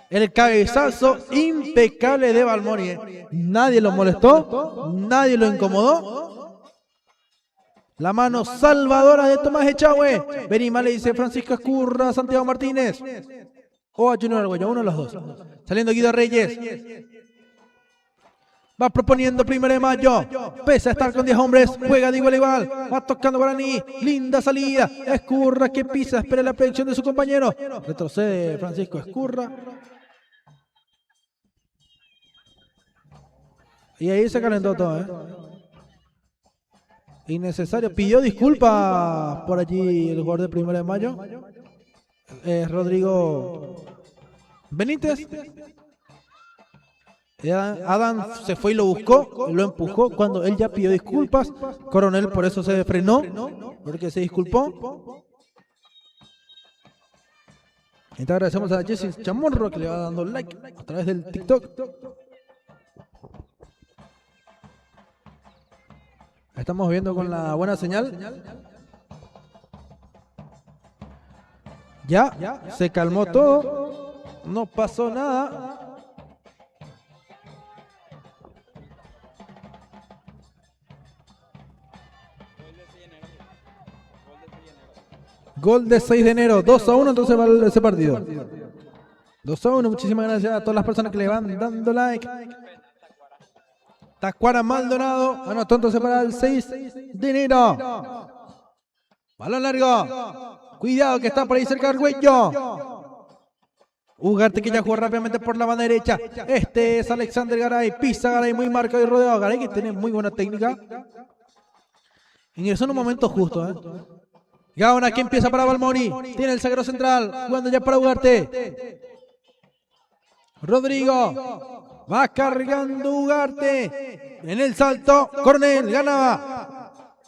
El cabezazo impecable de Balmori. Nadie lo molestó, nadie lo incomodó. La mano salvadora de Tomás Echagüe. Benima le dice Francisco Escurra, Santiago Martínez. O a Junior Argüello, uno de los dos. Saliendo Guido Reyes. Va proponiendo 1 de mayo. Pese a estar con 10 hombres. Juega de igual a igual. Va tocando Guaraní. Linda salida. Escurra que pisa. Espera la predicción de su compañero. Retrocede Francisco Escurra. Y ahí se calentó todo, Innecesario. Pidió disculpas por allí el jugador de 1 de mayo. Rodrigo Benítez. Adam se fue y lo buscó, lo empujó cuando él ya pidió disculpas. Coronel por eso se frenó, porque se disculpó. Entonces agradecemos a Jesse Chamorro que le va dando like a través del TikTok. Estamos viendo con la buena señal. Ya se calmó todo, no pasó nada. Gol de 6 de enero, 2-1 entonces va ese partido. 2-1, muchísimas gracias a todas las personas que le van dando like. Tacuara Maldonado, anotó entonces para el 6 de enero. Balón largo. Cuidado que está por ahí cerca Argüello. Ugarte que ya jugó rápidamente por la banda derecha. Este es Alexander Garay. Pisa Garay muy marcado y rodeado. Garay que tiene muy buena técnica. Ingresó en un momento justo. Gaona que empieza para Balmori. Tiene el zaguero central. Jugando ya para Ugarte. Rodrigo. Va cargando Ugarte. En el salto. Coronel ganaba.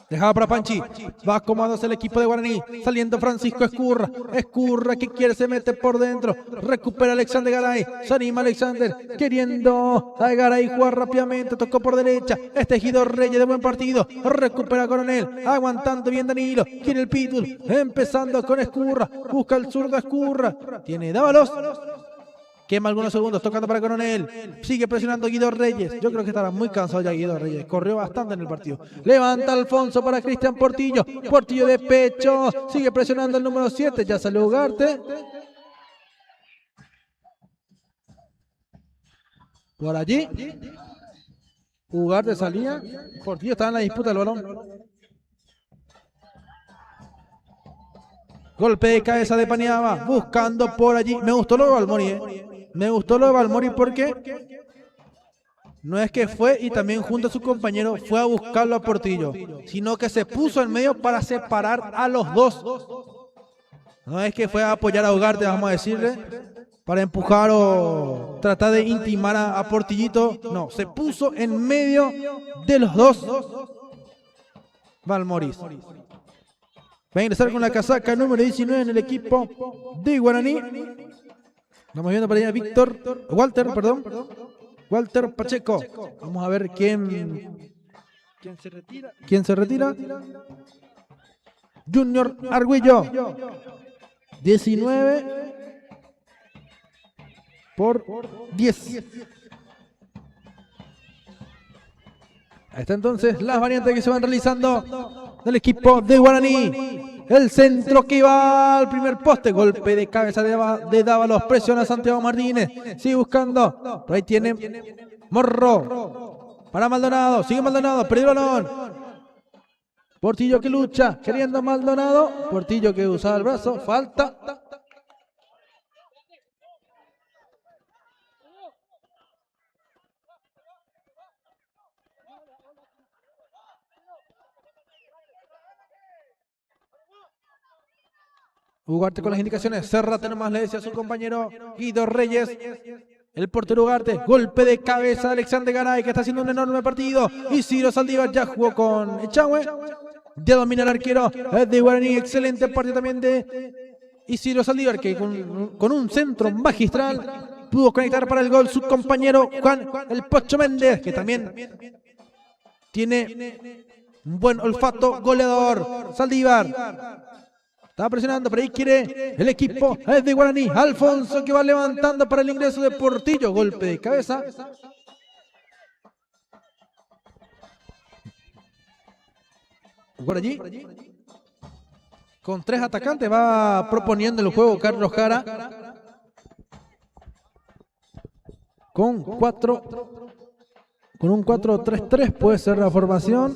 Dejaba para Panchi. Va acomodándose el equipo de Guaraní. Saliendo Francisco Escurra. Escurra que quiere, se mete por dentro. Recupera Alexander Garay. Se anima Alexander. Queriendo a Garay jugar rápidamente. Tocó por derecha. Este es Guido Reyes de buen partido. Recupera Coronel. Aguantando bien Danilo. Quiere el Pitbull. Empezando con Escurra. Busca el zurdo Escurra. Tiene Dávalos. Quema algunos segundos tocando para Coronel. Sigue presionando Guido Reyes. Yo creo que estará muy cansado ya Guido Reyes. Corrió bastante en el partido. Levanta Alfonso para Cristian Portillo. Portillo de pecho. Sigue presionando el número 7. Ya salió Ugarte. Por allí. Ugarte salía. Portillo estaba en la disputa del balón. Golpe de cabeza de Paniagua. Buscando por allí. Me gustó lo de Balmori. Me gustó lo de Balmori porque no es que fue y también junto a su compañero fue a buscarlo a Portillo, sino que se puso en medio para separar a los dos. No es que fue a apoyar a Ugarte, vamos a decirle, para empujar o tratar de intimar a Portillito. No, se puso en medio de los dos. Valmoris va a ingresar con la casaca número 19 en el equipo de Guaraní. Estamos viendo para allá Walter Pacheco. Vamos a ver quién se retira. Junior Arguello. 19 por 10. Ahí está entonces las variantes que se van realizando del equipo de Guaraní. El centro que va al primer poste. Golpe de cabeza de Dávalos. Presiona a Santiago Martínez. Sigue buscando. Por ahí tiene Morro. Para Maldonado. Sigue Maldonado. Perdió el balón. Portillo que lucha. Queriendo Maldonado. Portillo que usa el brazo. Falta. Ugarte con las indicaciones. Cerrate nomás, le decía a su compañero Guido Reyes. El portero Ugarte. Golpe de cabeza de Alexander Garay, que está haciendo un enorme partido. Isidro Saldívar ya jugó con Echagüe. Ya domina el arquero de Guaraní. Excelente partido también de Isidro Saldívar, que con un centro magistral pudo conectar para el gol su compañero Juan el Pocho Méndez, que también tiene un buen olfato goleador. Saldívar. Está presionando, por ahí quiere el equipo de Guaraní. Alfonso que va levantando para el ingreso de Portillo. Golpe de cabeza. Por allí, con 3 atacantes, va proponiendo el juego Carlos Jara. Con un 4-3-3 puede ser la formación.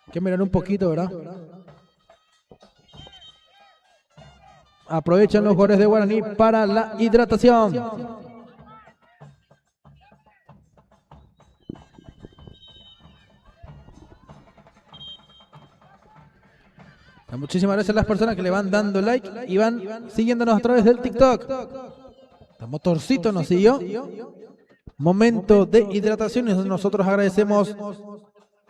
Hay que mirar un poquito, ¿verdad? Aprovechan los jugadores de Guaraní para la hidratación. Muchísimas gracias a las personas que le van dando like y van siguiéndonos a través del TikTok. El motorcito nos siguió. Momento de hidratación y nosotros agradecemos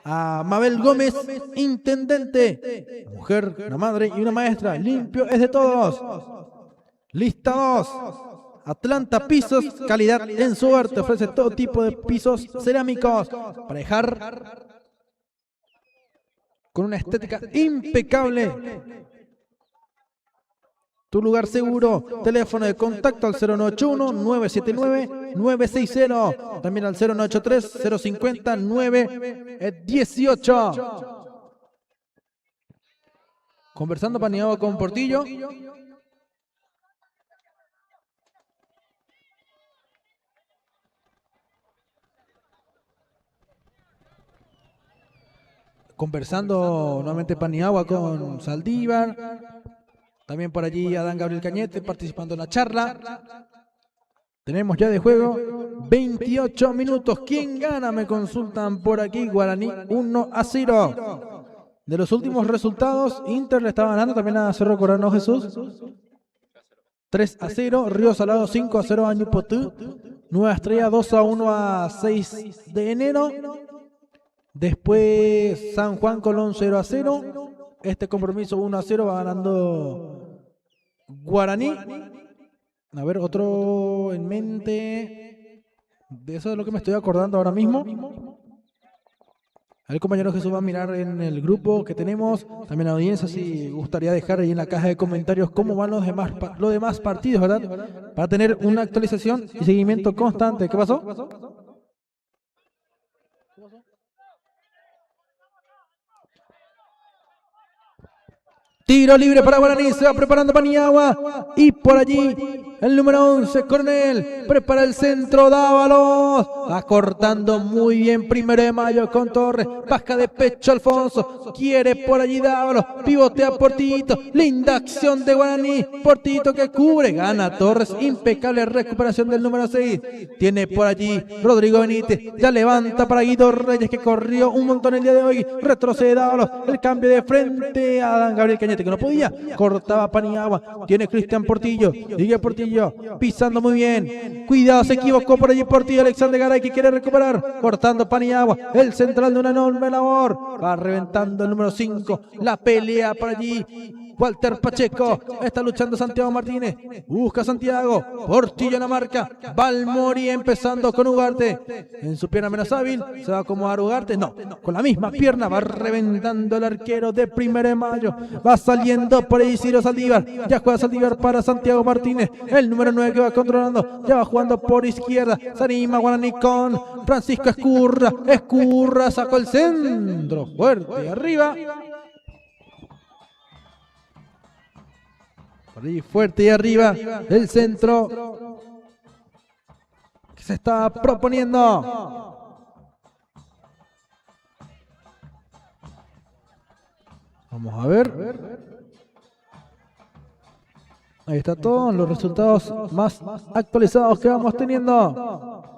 a Mabel Gómez, intendente, mujer, una madre y una maestra. Limpio es de todos. Lista 2. Atlanta Pisos, calidad en su hogar. Te ofrece todo tipo de pisos cerámicos para dejar con una estética impecable tu lugar seguro. Teléfono de contacto al 091-979-960. También al 0983-050-918. Conversando Paniagua con Portillo. Conversando nuevamente Paniagua con Saldívar. También por allí Adán Gabriel Cañete participando en la charla. Tenemos ya de juego 28 minutos. ¿Quién gana? Me consultan por aquí. Guaraní 1-0. De los últimos resultados, Inter le estaba ganando también a Cerro Corano, Jesús. 3-0. Río Salado 5-0 a Ñupotú. Nueva Estrella 2-1 a 6 de enero. Después San Juan Colón 0-0. Este compromiso 1-0 va ganando Guaraní. A ver, otro en mente. De eso es lo que me estoy acordando ahora mismo. El compañero Jesús va a mirar en el grupo que tenemos. También la audiencia, si gustaría dejar ahí en la caja de comentarios cómo van los demás partidos, ¿verdad? Para tener una actualización y seguimiento constante. ¿Qué pasó? Tiro libre para Guaraní, se va preparando Paniagua y por allí el número 11, Coronel, prepara el centro, Dávalos, acortando muy bien, 1 de mayo con Torres, baja de pecho Alfonso, quiere por allí Dávalos, pivotea Portillito, linda acción de Guaraní, Portillito que cubre, gana Torres, impecable recuperación del número 6, tiene por allí Rodrigo Benítez, ya levanta para Guido Reyes que corrió un montón el día de hoy, retrocede Dávalos, el cambio de frente a Adán Gabriel Cañete que no podía, cortaba Paniagua, tiene Cristian Portillo, sigue Portillo Portillo, pisando muy bien. Cuidado, se equivocó por allí Portillo. Alexander Garay que quiere recuperar, cortando Paniagua. El central de una enorme labor. Va reventando el número 5. La pelea por allí. Walter Pacheco, está luchando Santiago Martínez, busca Santiago, Portillo en la marca, Balmori empezando con Ugarte, en su pierna menos hábil, se va a acomodar Ugarte, no, con la misma pierna va reventando el arquero de 1 de Mayo, va saliendo por ahí Ciro Saldívar, ya juega Saldívar para Santiago Martínez, el número 9 que va controlando, ya va jugando por izquierda, se anima Guaraní con Francisco Escurra sacó el centro, fuerte arriba. Por ahí fuerte y arriba el centro que se está proponiendo. Vamos a ver. Ahí está todos los resultados más actualizados que vamos teniendo.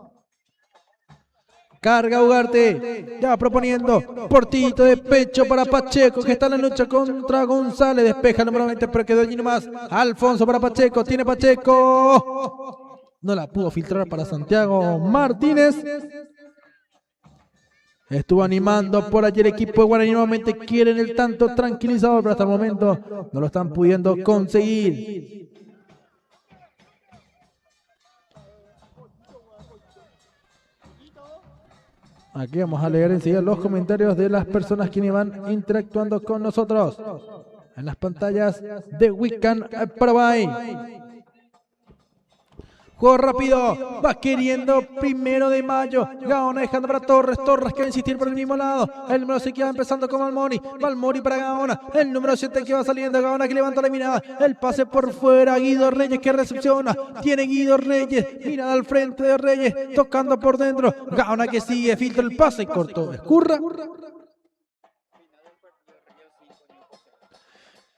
Carga Ugarte, ya proponiendo, Portillito de pecho para Pacheco que está en la lucha contra González, despeja el número 20 pero quedó allí nomás, Alfonso para Pacheco, tiene Pacheco, no la pudo filtrar para Santiago Martínez, estuvo animando por allí el equipo de Guaraní, nuevamente quieren el tanto tranquilizador, pero hasta el momento no lo están pudiendo conseguir. Aquí vamos a leer enseguida los comentarios de las personas que van interactuando con nosotros en las pantallas de Wiccan Paraguay. Juego rápido, va queriendo 1 de Mayo, Gaona dejando para Torres que va a insistir por el mismo lado, el número 6 que va empezando con Balmori para Gaona, el número 7 que va saliendo, Gaona que levanta la mirada, el pase por fuera, Guido Reyes que recepciona, tiene Guido Reyes, mirada al frente de Reyes, tocando por dentro, Gaona que sigue, filtra el pase, corto, Escurra.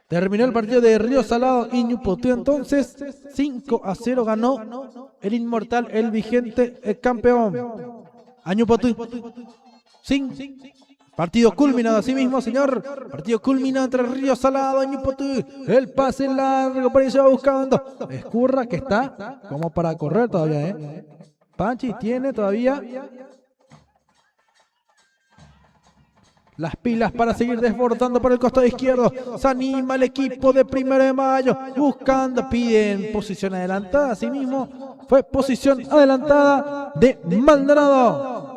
Terminó el partido de Río Salado y Ñupotú, entonces 5-0 ganó el inmortal, el vigente, el campeón. A Ñupotú. Partido culminado, así mismo, señor. Partido culminado entre Río Salado y Ñupotú. El pase largo, por ahí se va buscando. Escurra que está como para correr todavía, Panchi tiene todavía las pilas para seguir desbordando por el costado izquierdo. Se anima el equipo de 1 de Mayo. Buscando, piden posición adelantada. Asimismo, fue posición adelantada de Maldonado.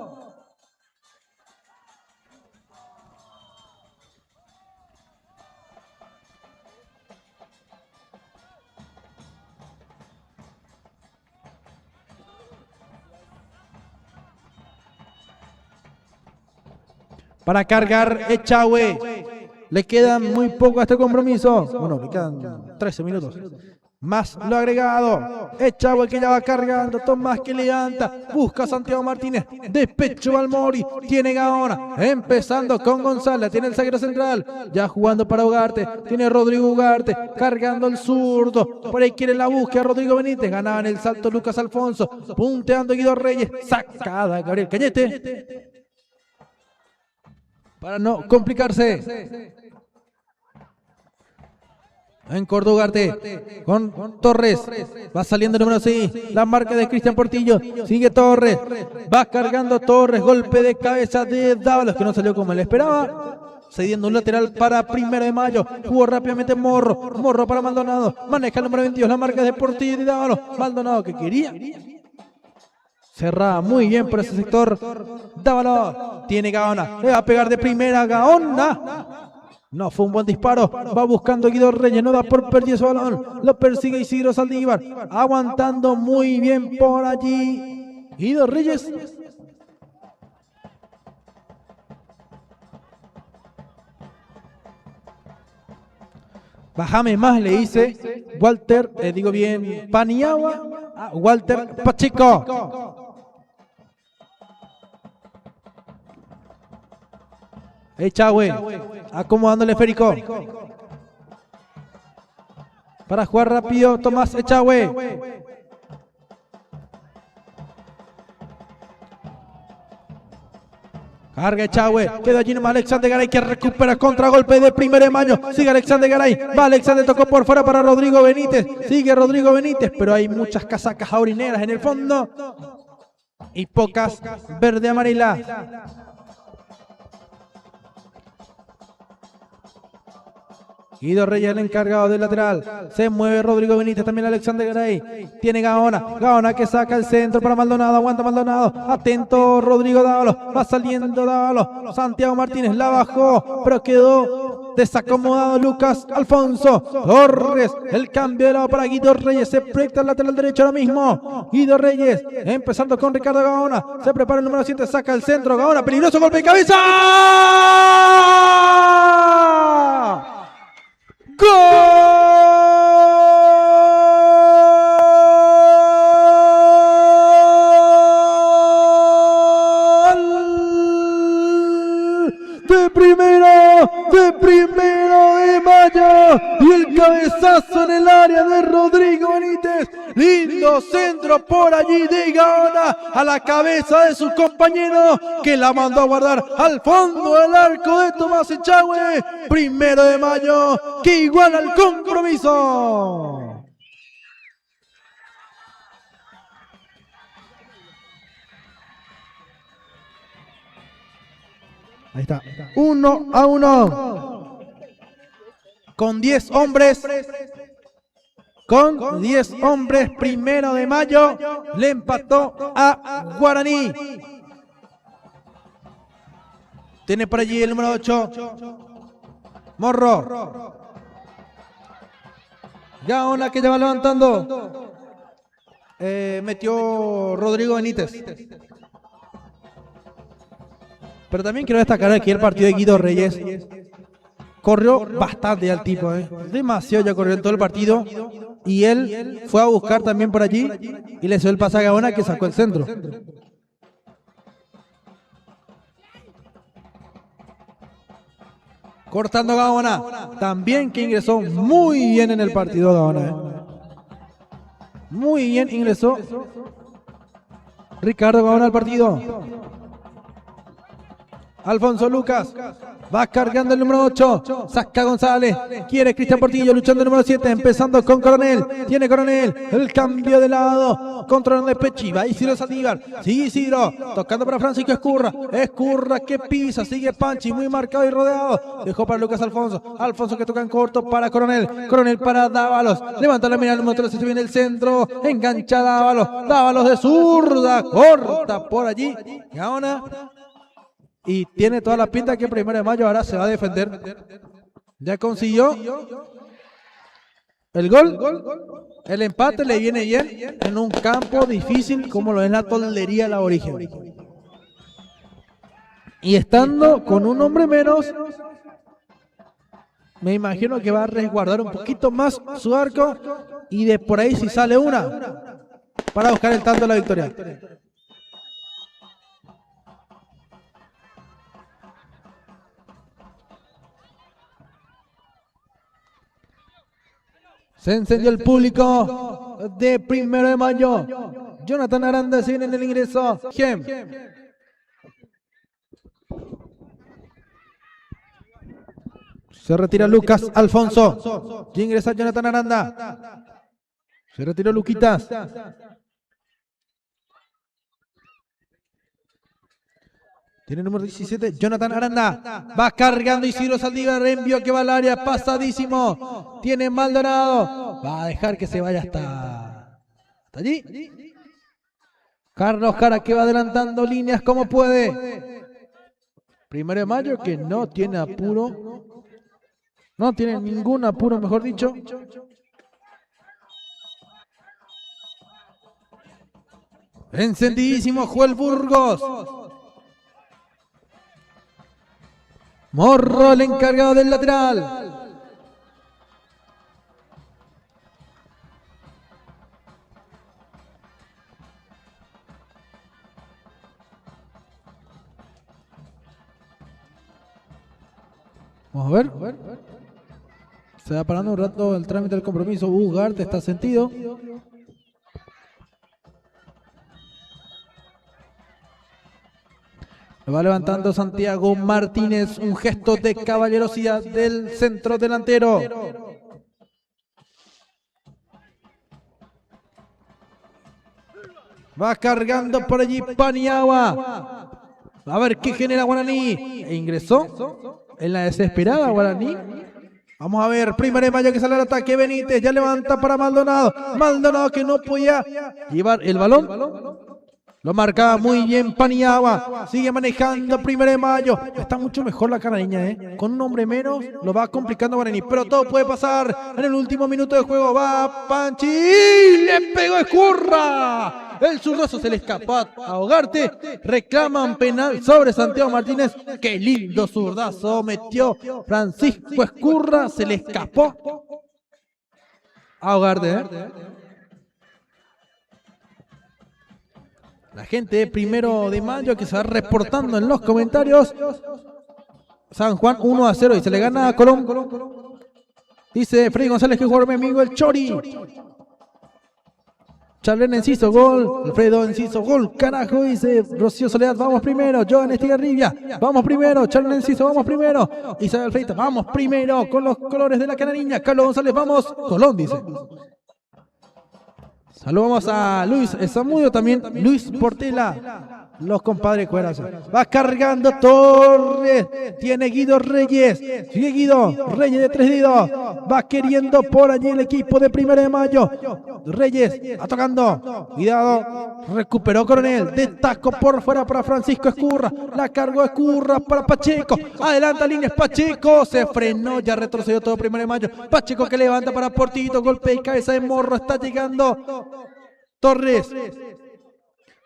Para cargar Echagüe. Le quedan muy poco a este compromiso. Bueno, le quedan 13 minutos. Más lo agregado. Echagüe que ya va cargando. Tomás que levanta. Busca a Santiago Martínez. Despecho Balmori. Tiene Gaona. Empezando con González. Tiene el zaguero central. Ya jugando para Ugarte. Tiene Rodrigo Ugarte. Cargando el zurdo. Por ahí quiere la búsqueda Rodrigo Benítez. Ganaba en el salto Lucas Alfonso. Punteando Guido Reyes. Sacada Gabriel Cañete. Para no complicarse. En Córdoba Ugarte con Torres. Va saliendo el número 6. La marca de Cristian Portillo. Sigue Torres. Va cargando Torres. Golpe de cabeza de Dávalos que no salió como él esperaba. Cediendo un lateral para 1 de Mayo. Jugó rápidamente Morro para Maldonado. Maneja el número 22. La marca de Portillo y Dávalos. Maldonado que quería. Cerraba muy bien por ese sector. Dávalos. Tiene Gaona. Le va a pegar de primera Gaona. No fue un buen disparo. Va buscando Guido Reyes. No da por perdido su balón. Lo persigue Isidro Saldívar. Aguantando muy bien por allí Guido Reyes. Bájame más, le dice Walter, digo bien, Paniagua a Walter Pacheco. Echagüe, acomodando el esférico. Para jugar rápido, Tomás Echagüe. Carga Echagüe, queda allí nomás Alexander Garay que recupera contragolpe de 1 de mayo. Sigue Alexander Garay, va Alexander, tocó por fuera para Rodrigo Benítez. Sigue Rodrigo Benítez, pero hay muchas casacas aurineras en el fondo y pocas verde amarela. Guido Reyes, el encargado del lateral. Se mueve Rodrigo Benítez, también Alexander Garay. Tiene Gaona. Gaona que saca el centro para Maldonado. Aguanta Maldonado. Atento Rodrigo Dávalos. Va saliendo Dávalos. Santiago Martínez la bajó, pero quedó desacomodado Lucas Alfonso Torres. El cambio de lado para Guido Reyes. Se proyecta el lateral derecho ahora mismo. Guido Reyes empezando con Ricardo Gaona. Se prepara el número 7. Saca el centro. Gaona. Peligroso golpe de cabeza. ¡Gol de Mayo! Y el cabezazo en el área de Rodrigo Benítez. Lindo centro por allí de Gaona a la cabeza de su compañero, que la mandó a guardar al fondo del arco de Tomás Echagüe. 1 de mayo que iguala el compromiso. Ahí está. 1-1. Con 10 hombres. Con 10 hombres, 1 de mayo le empató a Guaraní. Tiene por allí el número 8. Morro. Gaona que ya va levantando. Metió Rodrigo Benítez. Pero también quiero destacar aquí el partido de Guido Reyes. Corrió bastante al tipo, demasiado ya corrió en todo el partido. Y él fue a buscar también por allí y le dio el pase a Gaona que sacó el centro. Cortando Gaona, también que ingresó muy bien en el partido Gaona. Muy bien ingresó Ricardo Gaona al partido. Alfonso Lucas va cargando el número 8. Saca González. Quiere Cristian Portillo luchando el número 7. Empezando con Coronel. Tiene Coronel. El cambio de lado. Controlando de Pechi. Va Isidro Saldívar. Sigue Isidro. Tocando para Francisco Escurra. Escurra que pisa. Sigue Panchi. Muy marcado y rodeado. Dejó para Lucas Alfonso. Alfonso que toca en corto para Coronel. Coronel para Dávalos. Levanta la mirada. El número 13 se viene el centro. Engancha Dávalos. Dávalos de zurda. Corta por allí. Gaona. Y tiene toda la pinta que 1 de mayo ahora se va a defender. Ya consiguió el gol. El empate le viene bien en un campo difícil como lo es la Toldería La Origen. Y estando con un hombre menos, me imagino que va a resguardar un poquito más su arco. Y de por ahí si sale una para buscar el tanto de la victoria. Se encendió el público de 1 de mayo. Jonathan Aranda se viene en el ingreso. Gem. Se retira Lucas Alfonso. Ya ingresa Jonathan Aranda. Se retiró Luquitas. Tiene el número 17, Jonathan Aranda. Va cargando Isidro Saldívar. Envío que va al área. Pasadísimo. Tiene Maldonado. Va a dejar que se vaya hasta allí. Carlos Jara que va adelantando líneas como puede. 1 de mayo que no tiene apuro. No tiene ningún apuro, mejor dicho. Encendidísimo Joel Burgos. Morro, el encargado del lateral. Vamos a ver. Se va parando un rato el trámite del compromiso. Ugarte está sentido. Lo va levantando Santiago Martínez, un gesto de caballerosidad del centro delantero. Va cargando por allí Paniagua. A ver qué genera Guaraní. E ingresó en la desesperada Guaraní. Vamos a ver, 1 de mayo que sale al ataque, Benítez ya levanta para Maldonado. Maldonado que no podía llevar el balón. Lo marcaba muy bien Paniagua. Sigue manejando 1 de mayo. Está mucho mejor la canareña, Con un hombre menos lo va complicando Guaraní. Pero todo puede pasar en el último minuto de juego. Va Panchi. Le pegó Escurra. El zurdazo se le escapó a Ugarte. Reclaman penal sobre Santiago Martínez. Qué lindo zurdazo metió Francisco Escurra. Se le escapó a Ugarte. La gente de 1 de mayo que se va reportando en los comentarios. San Juan 1-0 y se le gana a Colón. Dice Freddy González que jugador mi amigo el Chori. Charlen Enciso, gol. Alfredo Enciso, gol. Carajo, dice Rocío Soledad, vamos primero. Joan Estigarribia, vamos primero. Charlen Enciso, vamos primero. Isabel Freita, vamos primero con los colores de la canariña. Carlos González, vamos. Colón, dice. Saludamos a Luis Zamudio, también Luis Portela. Los compadres Cueras. Va cargando Torres. Tiene Guido Reyes. Sigue Guido Reyes de 3 dedos. Va queriendo por allí el equipo de 1 de mayo. Reyes va tocando. Cuidado. Recuperó Coronel. De taco por fuera para Francisco Escurra. La cargó Escurra para Pacheco. Adelanta líneas Pacheco. Se frenó. Ya retrocedió todo 1 de mayo. Pacheco que levanta para Portito. Golpe y cabeza de Morro. Está llegando Torres.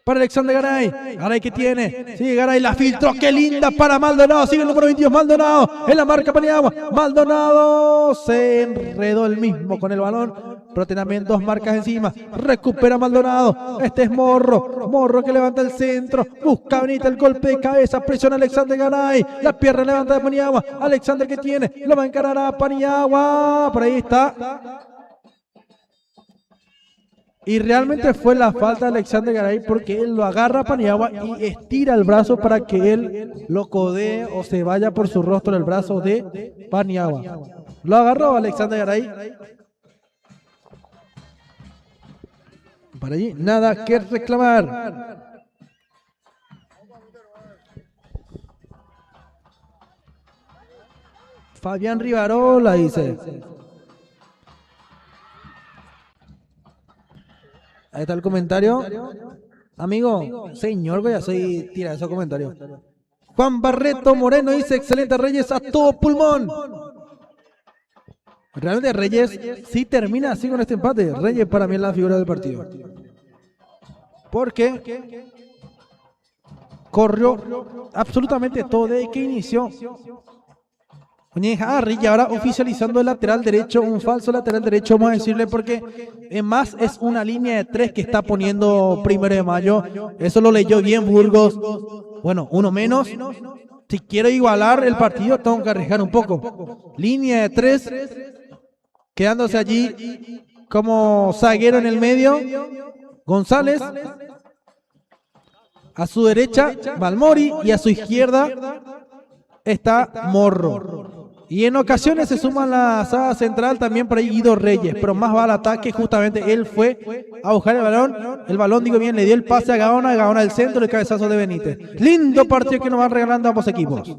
Para Alexander Garay. Garay que tiene. Sigue Garay, la filtró. Qué linda para Maldonado. Sigue el número 22. Maldonado. En la marca Paniagua. Maldonado se enredó el mismo con el balón. Pero tiene también 2 marcas encima. Recupera Maldonado. Este es Morro. Morro que levanta el centro. Busca Benítez el golpe de cabeza. Presiona Alexander Garay. La pierna levanta de Paniagua. Alexander que tiene. Lo va a encarar a Paniagua. Por ahí está. Y realmente fue la falta de Alexander Garay porque él lo agarra a Paniagua y estira el brazo para que él lo codee o se vaya por su rostro el brazo de Paniagua. Lo agarró Alexander Garay. Para allí nada que reclamar. Fabián Rivarola dice. Ahí está el comentario. Amigo, señor, ya soy tira esos comentarios. Juan Barreto Moreno dice, excelente Reyes a todo pulmón. Realmente Reyes sí termina así con este empate. Reyes para mí es la figura del partido. Porque corrió absolutamente todo desde que inició. Harry, y ahora oficializando el lateral derecho, un falso lateral derecho, vamos a decirle, porque más es una línea de 3 que está poniendo 1 de mayo. Eso lo leyó bien Burgos. Bueno, uno menos. Si quiero igualar el partido, tengo que arriesgar un poco. Línea de 3, quedándose allí como zaguero en el medio. González. A su derecha, Balmori, y a su izquierda está Morro. Y en ocasiones se suma la saga central también por ahí Guido Reyes, pero más va al ataque, justamente él fue a buscar el balón digo bien, le dio el pase a Gaona del centro, el cabezazo de Benítez. Lindo partido que nos van regalando ambos equipos.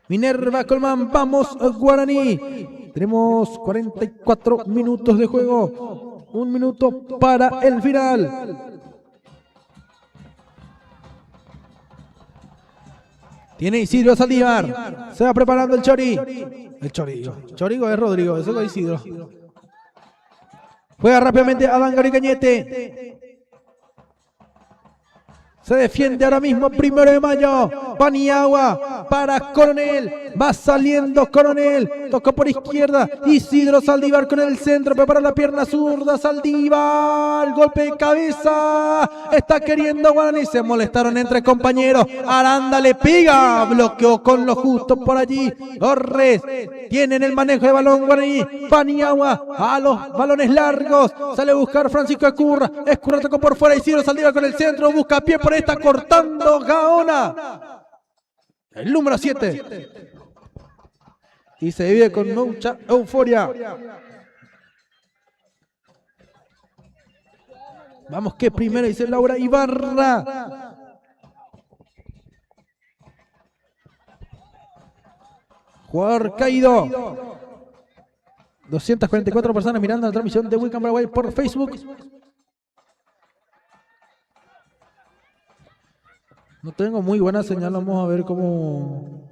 Minerva Colmán, vamos Guaraní. Tenemos 44 minutos de juego, 1 minuto para el final. Tiene Isidro Saldívar. Se va preparando el Chori. El Chorigo es Rodrigo. Eso es Isidro. Juega rápidamente Adán Gary Cañete. Se defiende ahora mismo 1 de mayo. Paniagua para Coronel. Va saliendo Coronel. Tocó por izquierda. Isidro Saldívar con el centro. Prepara la pierna zurda. Saldívar. Golpe de cabeza. Está queriendo Guaraní. Se molestaron entre compañeros. Aranda le pega. Bloqueó con lo justo por allí. Torres. Tienen el manejo de balón Guaraní. Paniagua a los balones largos. Sale a buscar Francisco Escurra. Escurra tocó por fuera. Isidro Saldívar con el centro. Busca pie por pared está cortando Gaona. El número 7. Y se vive con mucha euforia. Vamos que primero dice Laura Ibarra. Jugador caído. 244 personas mirando la transmisión de Wiccan Paraguay por Facebook. No tengo muy buena señal, vamos a ver cómo...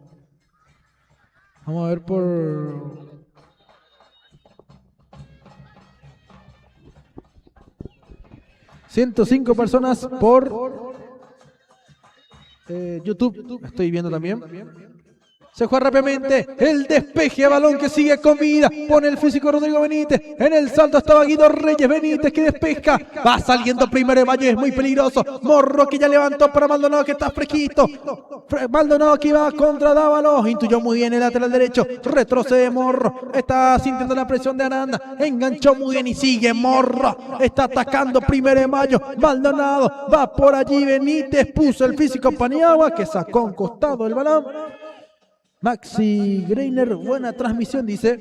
Vamos a ver por... ...105 personas por... YouTube, estoy viendo también. Se juega rápidamente, el despeje a balón que sigue con vida, pone el físico Rodrigo Benítez, en el salto estaba Guido Reyes, Benítez que despeja, va saliendo primero de Mayo, es muy peligroso, Morro que ya levantó para Maldonado que está fresquito, Maldonado que va contra Dávalos, intuyó muy bien el lateral derecho, retrocede Morro, está sintiendo la presión de Aranda, enganchó muy bien y sigue Morro, está atacando primero de Mayo, Maldonado, va por allí Benítez, puso el físico Paniagua que sacó a un costado el balón. Maxi Greiner, buena transmisión, dice.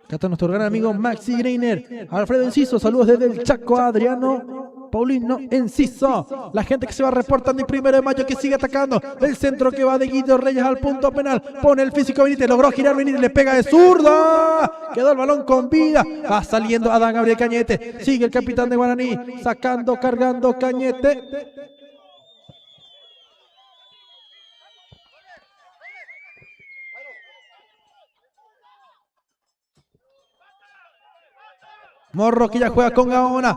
Acá está nuestro gran amigo Maxi Greiner. Alfredo Enciso, saludos desde el Chaco. Adriano Paulino Enciso. La gente que se va reportando y primero de Mayo que sigue atacando. El centro que va de Guido Reyes al punto penal. Pone el físico Benítez, logró girar Benítez, le pega de zurda. Quedó el balón con vida. Va saliendo Adán Gabriel Cañete. Sigue el capitán de Guaraní. Sacando, cargando Cañete. Morro que ya juega con Gaona.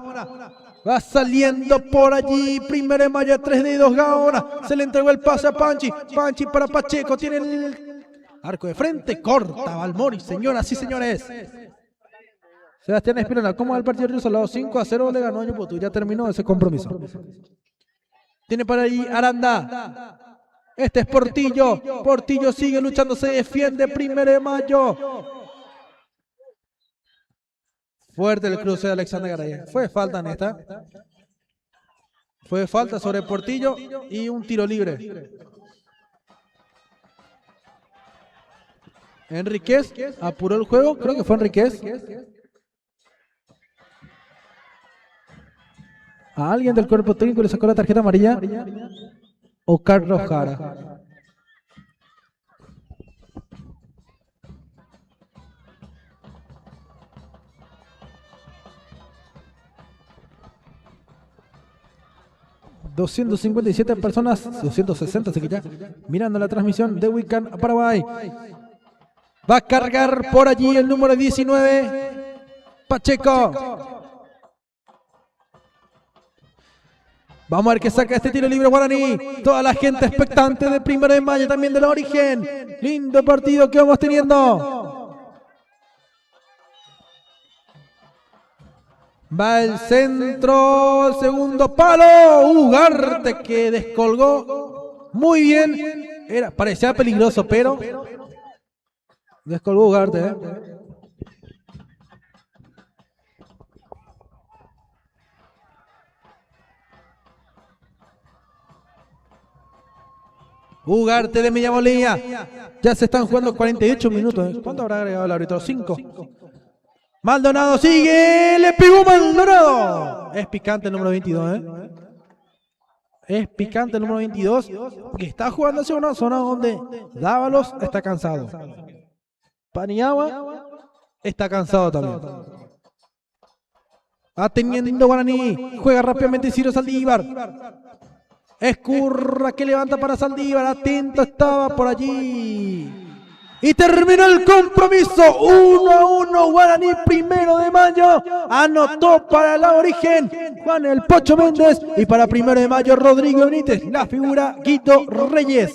Va saliendo por allí. Primero de Mayo, 3 dedos Gaona. Se le entregó el pase a Panchi. Panchi para Pacheco. Tiene el arco de frente. Corta Balmori, señoras y señores. Sebastián Espinola, ¿cómo va el partido Río Salado? 5-0 le ganó Ñuputu. Ya terminó ese compromiso. Tiene para allí Aranda. Este es Portillo. Portillo sigue luchando. Se defiende. Primero de Mayo. Fuerte el cruce de Alexander Garay. Fue falta en esta. Fue falta sobre Portillo y un tiro libre. Enríquez apuró el juego. Creo que fue Enríquez. ¿A alguien del cuerpo técnico le sacó la tarjeta amarilla? ¿O Carlos Jara? 257 personas, 260, así que ya mirando la transmisión de Wiccan Paraguay. Va a cargar por allí el número 19, Pacheco. Vamos a ver qué saca este tiro libre Guaraní. Toda la gente expectante de Primero de Mayo, también de la Origen. Lindo partido que vamos teniendo. Va el centro, el segundo palo. Ugarte que descolgó muy bien. Parecía peligroso, pero descolgó Ugarte. Ugarte de Millamolía. Ya se están jugando 48 minutos. ¿Cuánto habrá agregado el árbitro? 5. Maldonado sigue, le pegó Maldonado. Es picante el número 22, Es picante el número 22, que está jugando hacia una zona donde Dávalos está cansado. Paniagua está cansado también. Atendiendo Guaraní, juega rápidamente Ciro Saldívar. Escurra que levanta para Saldívar, atento estaba por allí. Y terminó el compromiso, 1-1, Guaraní Primero de Mayo, anotó para la Origen Juan el Pocho Méndez y para Primero de Mayo Rodrigo Benítez, la figura Guido Reyes.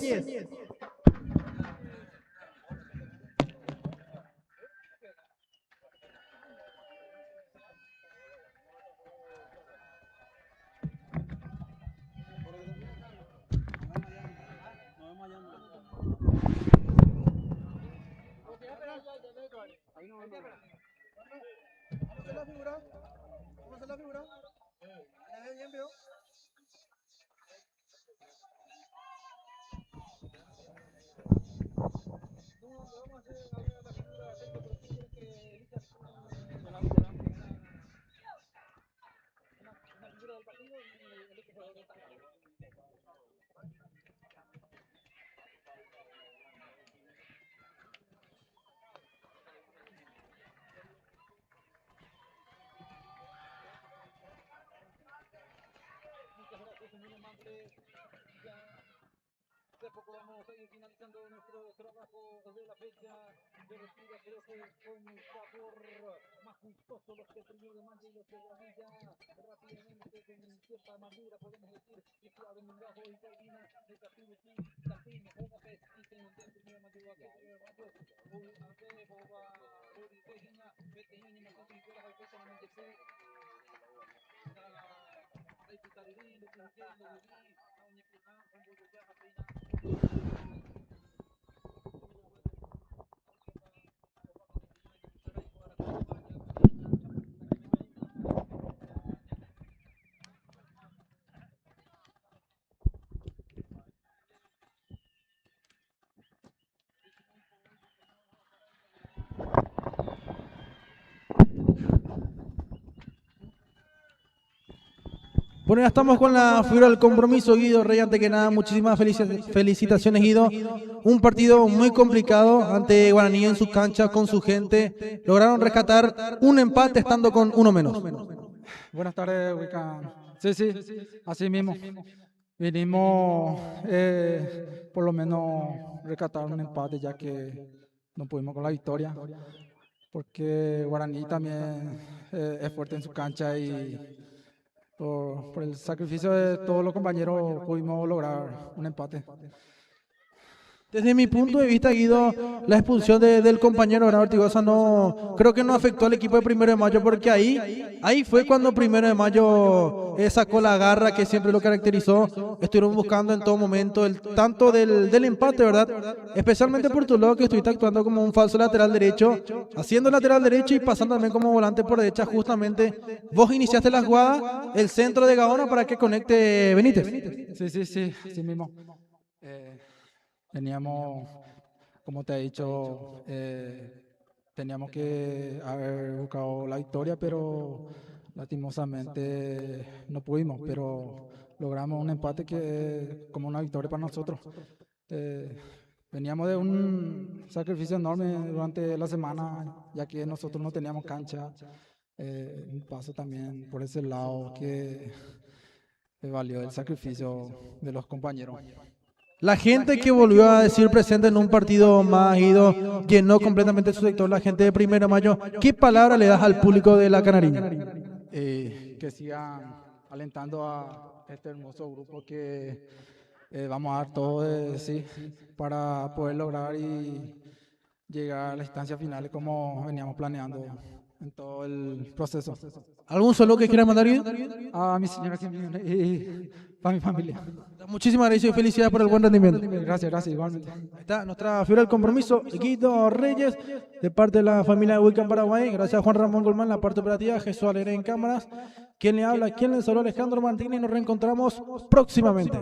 De a poco vamos a ir finalizando nuestro trabajo de la fecha de respira. Creo que con el sabor más gustoso los de Primero de Mayo y los de Granilla. Rápidamente, con cierta amargura, podemos decir que Suave Mungajo y Paulina de Castillo aquí, Tapín, Jógapes y Tenente Primero de Mayo. Aquí Primero de Mayo, Ante Boba, Bori, Regina, Pequeñini, Martín, Piedras, de Peso, Manchese. Ahí está Viví, lo que lo viví, a Oñepuna, un Bogotá, a Peina. Bueno, ya estamos con la figura del compromiso, Guido Rey. Antes que nada, muchísimas felicitaciones, Guido. Un partido muy complicado ante Guaraní en su cancha, con su gente. Lograron rescatar un empate estando con uno menos. Buenas tardes, Wiccan. Sí, así mismo. Vinimos por lo menos rescatar un empate, ya que no pudimos con la victoria, porque Guaraní también es fuerte en su cancha y por el sacrificio de todos los compañeros pudimos lograr un empate. Desde mi punto de vista, Guido, la expulsión del compañero Bernardo Ortigosa no, creo que no afectó al equipo de Primero de Mayo, porque ahí fue cuando Primero de Mayo sacó la garra que siempre lo caracterizó. Estuvieron buscando en todo momento tanto del empate, ¿verdad? Especialmente por tu lado, que estuviste actuando como un falso lateral derecho, haciendo lateral derecho y pasando también como volante por derecha. Justamente vos iniciaste la jugada, el centro de Gaona para que conecte Benítez. Sí mismo. Teníamos, como te he dicho, teníamos que haber buscado la victoria, pero lastimosamente no pudimos, pero logramos un empate que es como una victoria para nosotros. Veníamos de un sacrificio enorme durante la semana, ya que nosotros no teníamos cancha. Un paso también por ese lado que valió el sacrificio de los compañeros. La gente que volvió a decir presente en un partido más, Guido, llenó completamente su sector, la gente de Primero de Mayo. ¿Qué palabra le das al público de la Canariña? Que sigan alentando a este hermoso grupo, que vamos a dar todo de sí para poder lograr y llegar a las instancias finales como veníamos planeando en todo el proceso. ¿Algún saludo que quiera mandar, Guido? A mi señora y para mi familia. Muchísimas gracias y felicidades por el buen rendimiento. Gracias, igualmente. Ahí está nuestra figura del compromiso, Guido Reyes, de parte de la familia de Wiccan Paraguay. Gracias a Juan Ramón Golmán, la parte operativa, Jesús Alegre en cámaras. Quien le habla, quien le saluda, Alejandro Martínez, y nos reencontramos próximamente.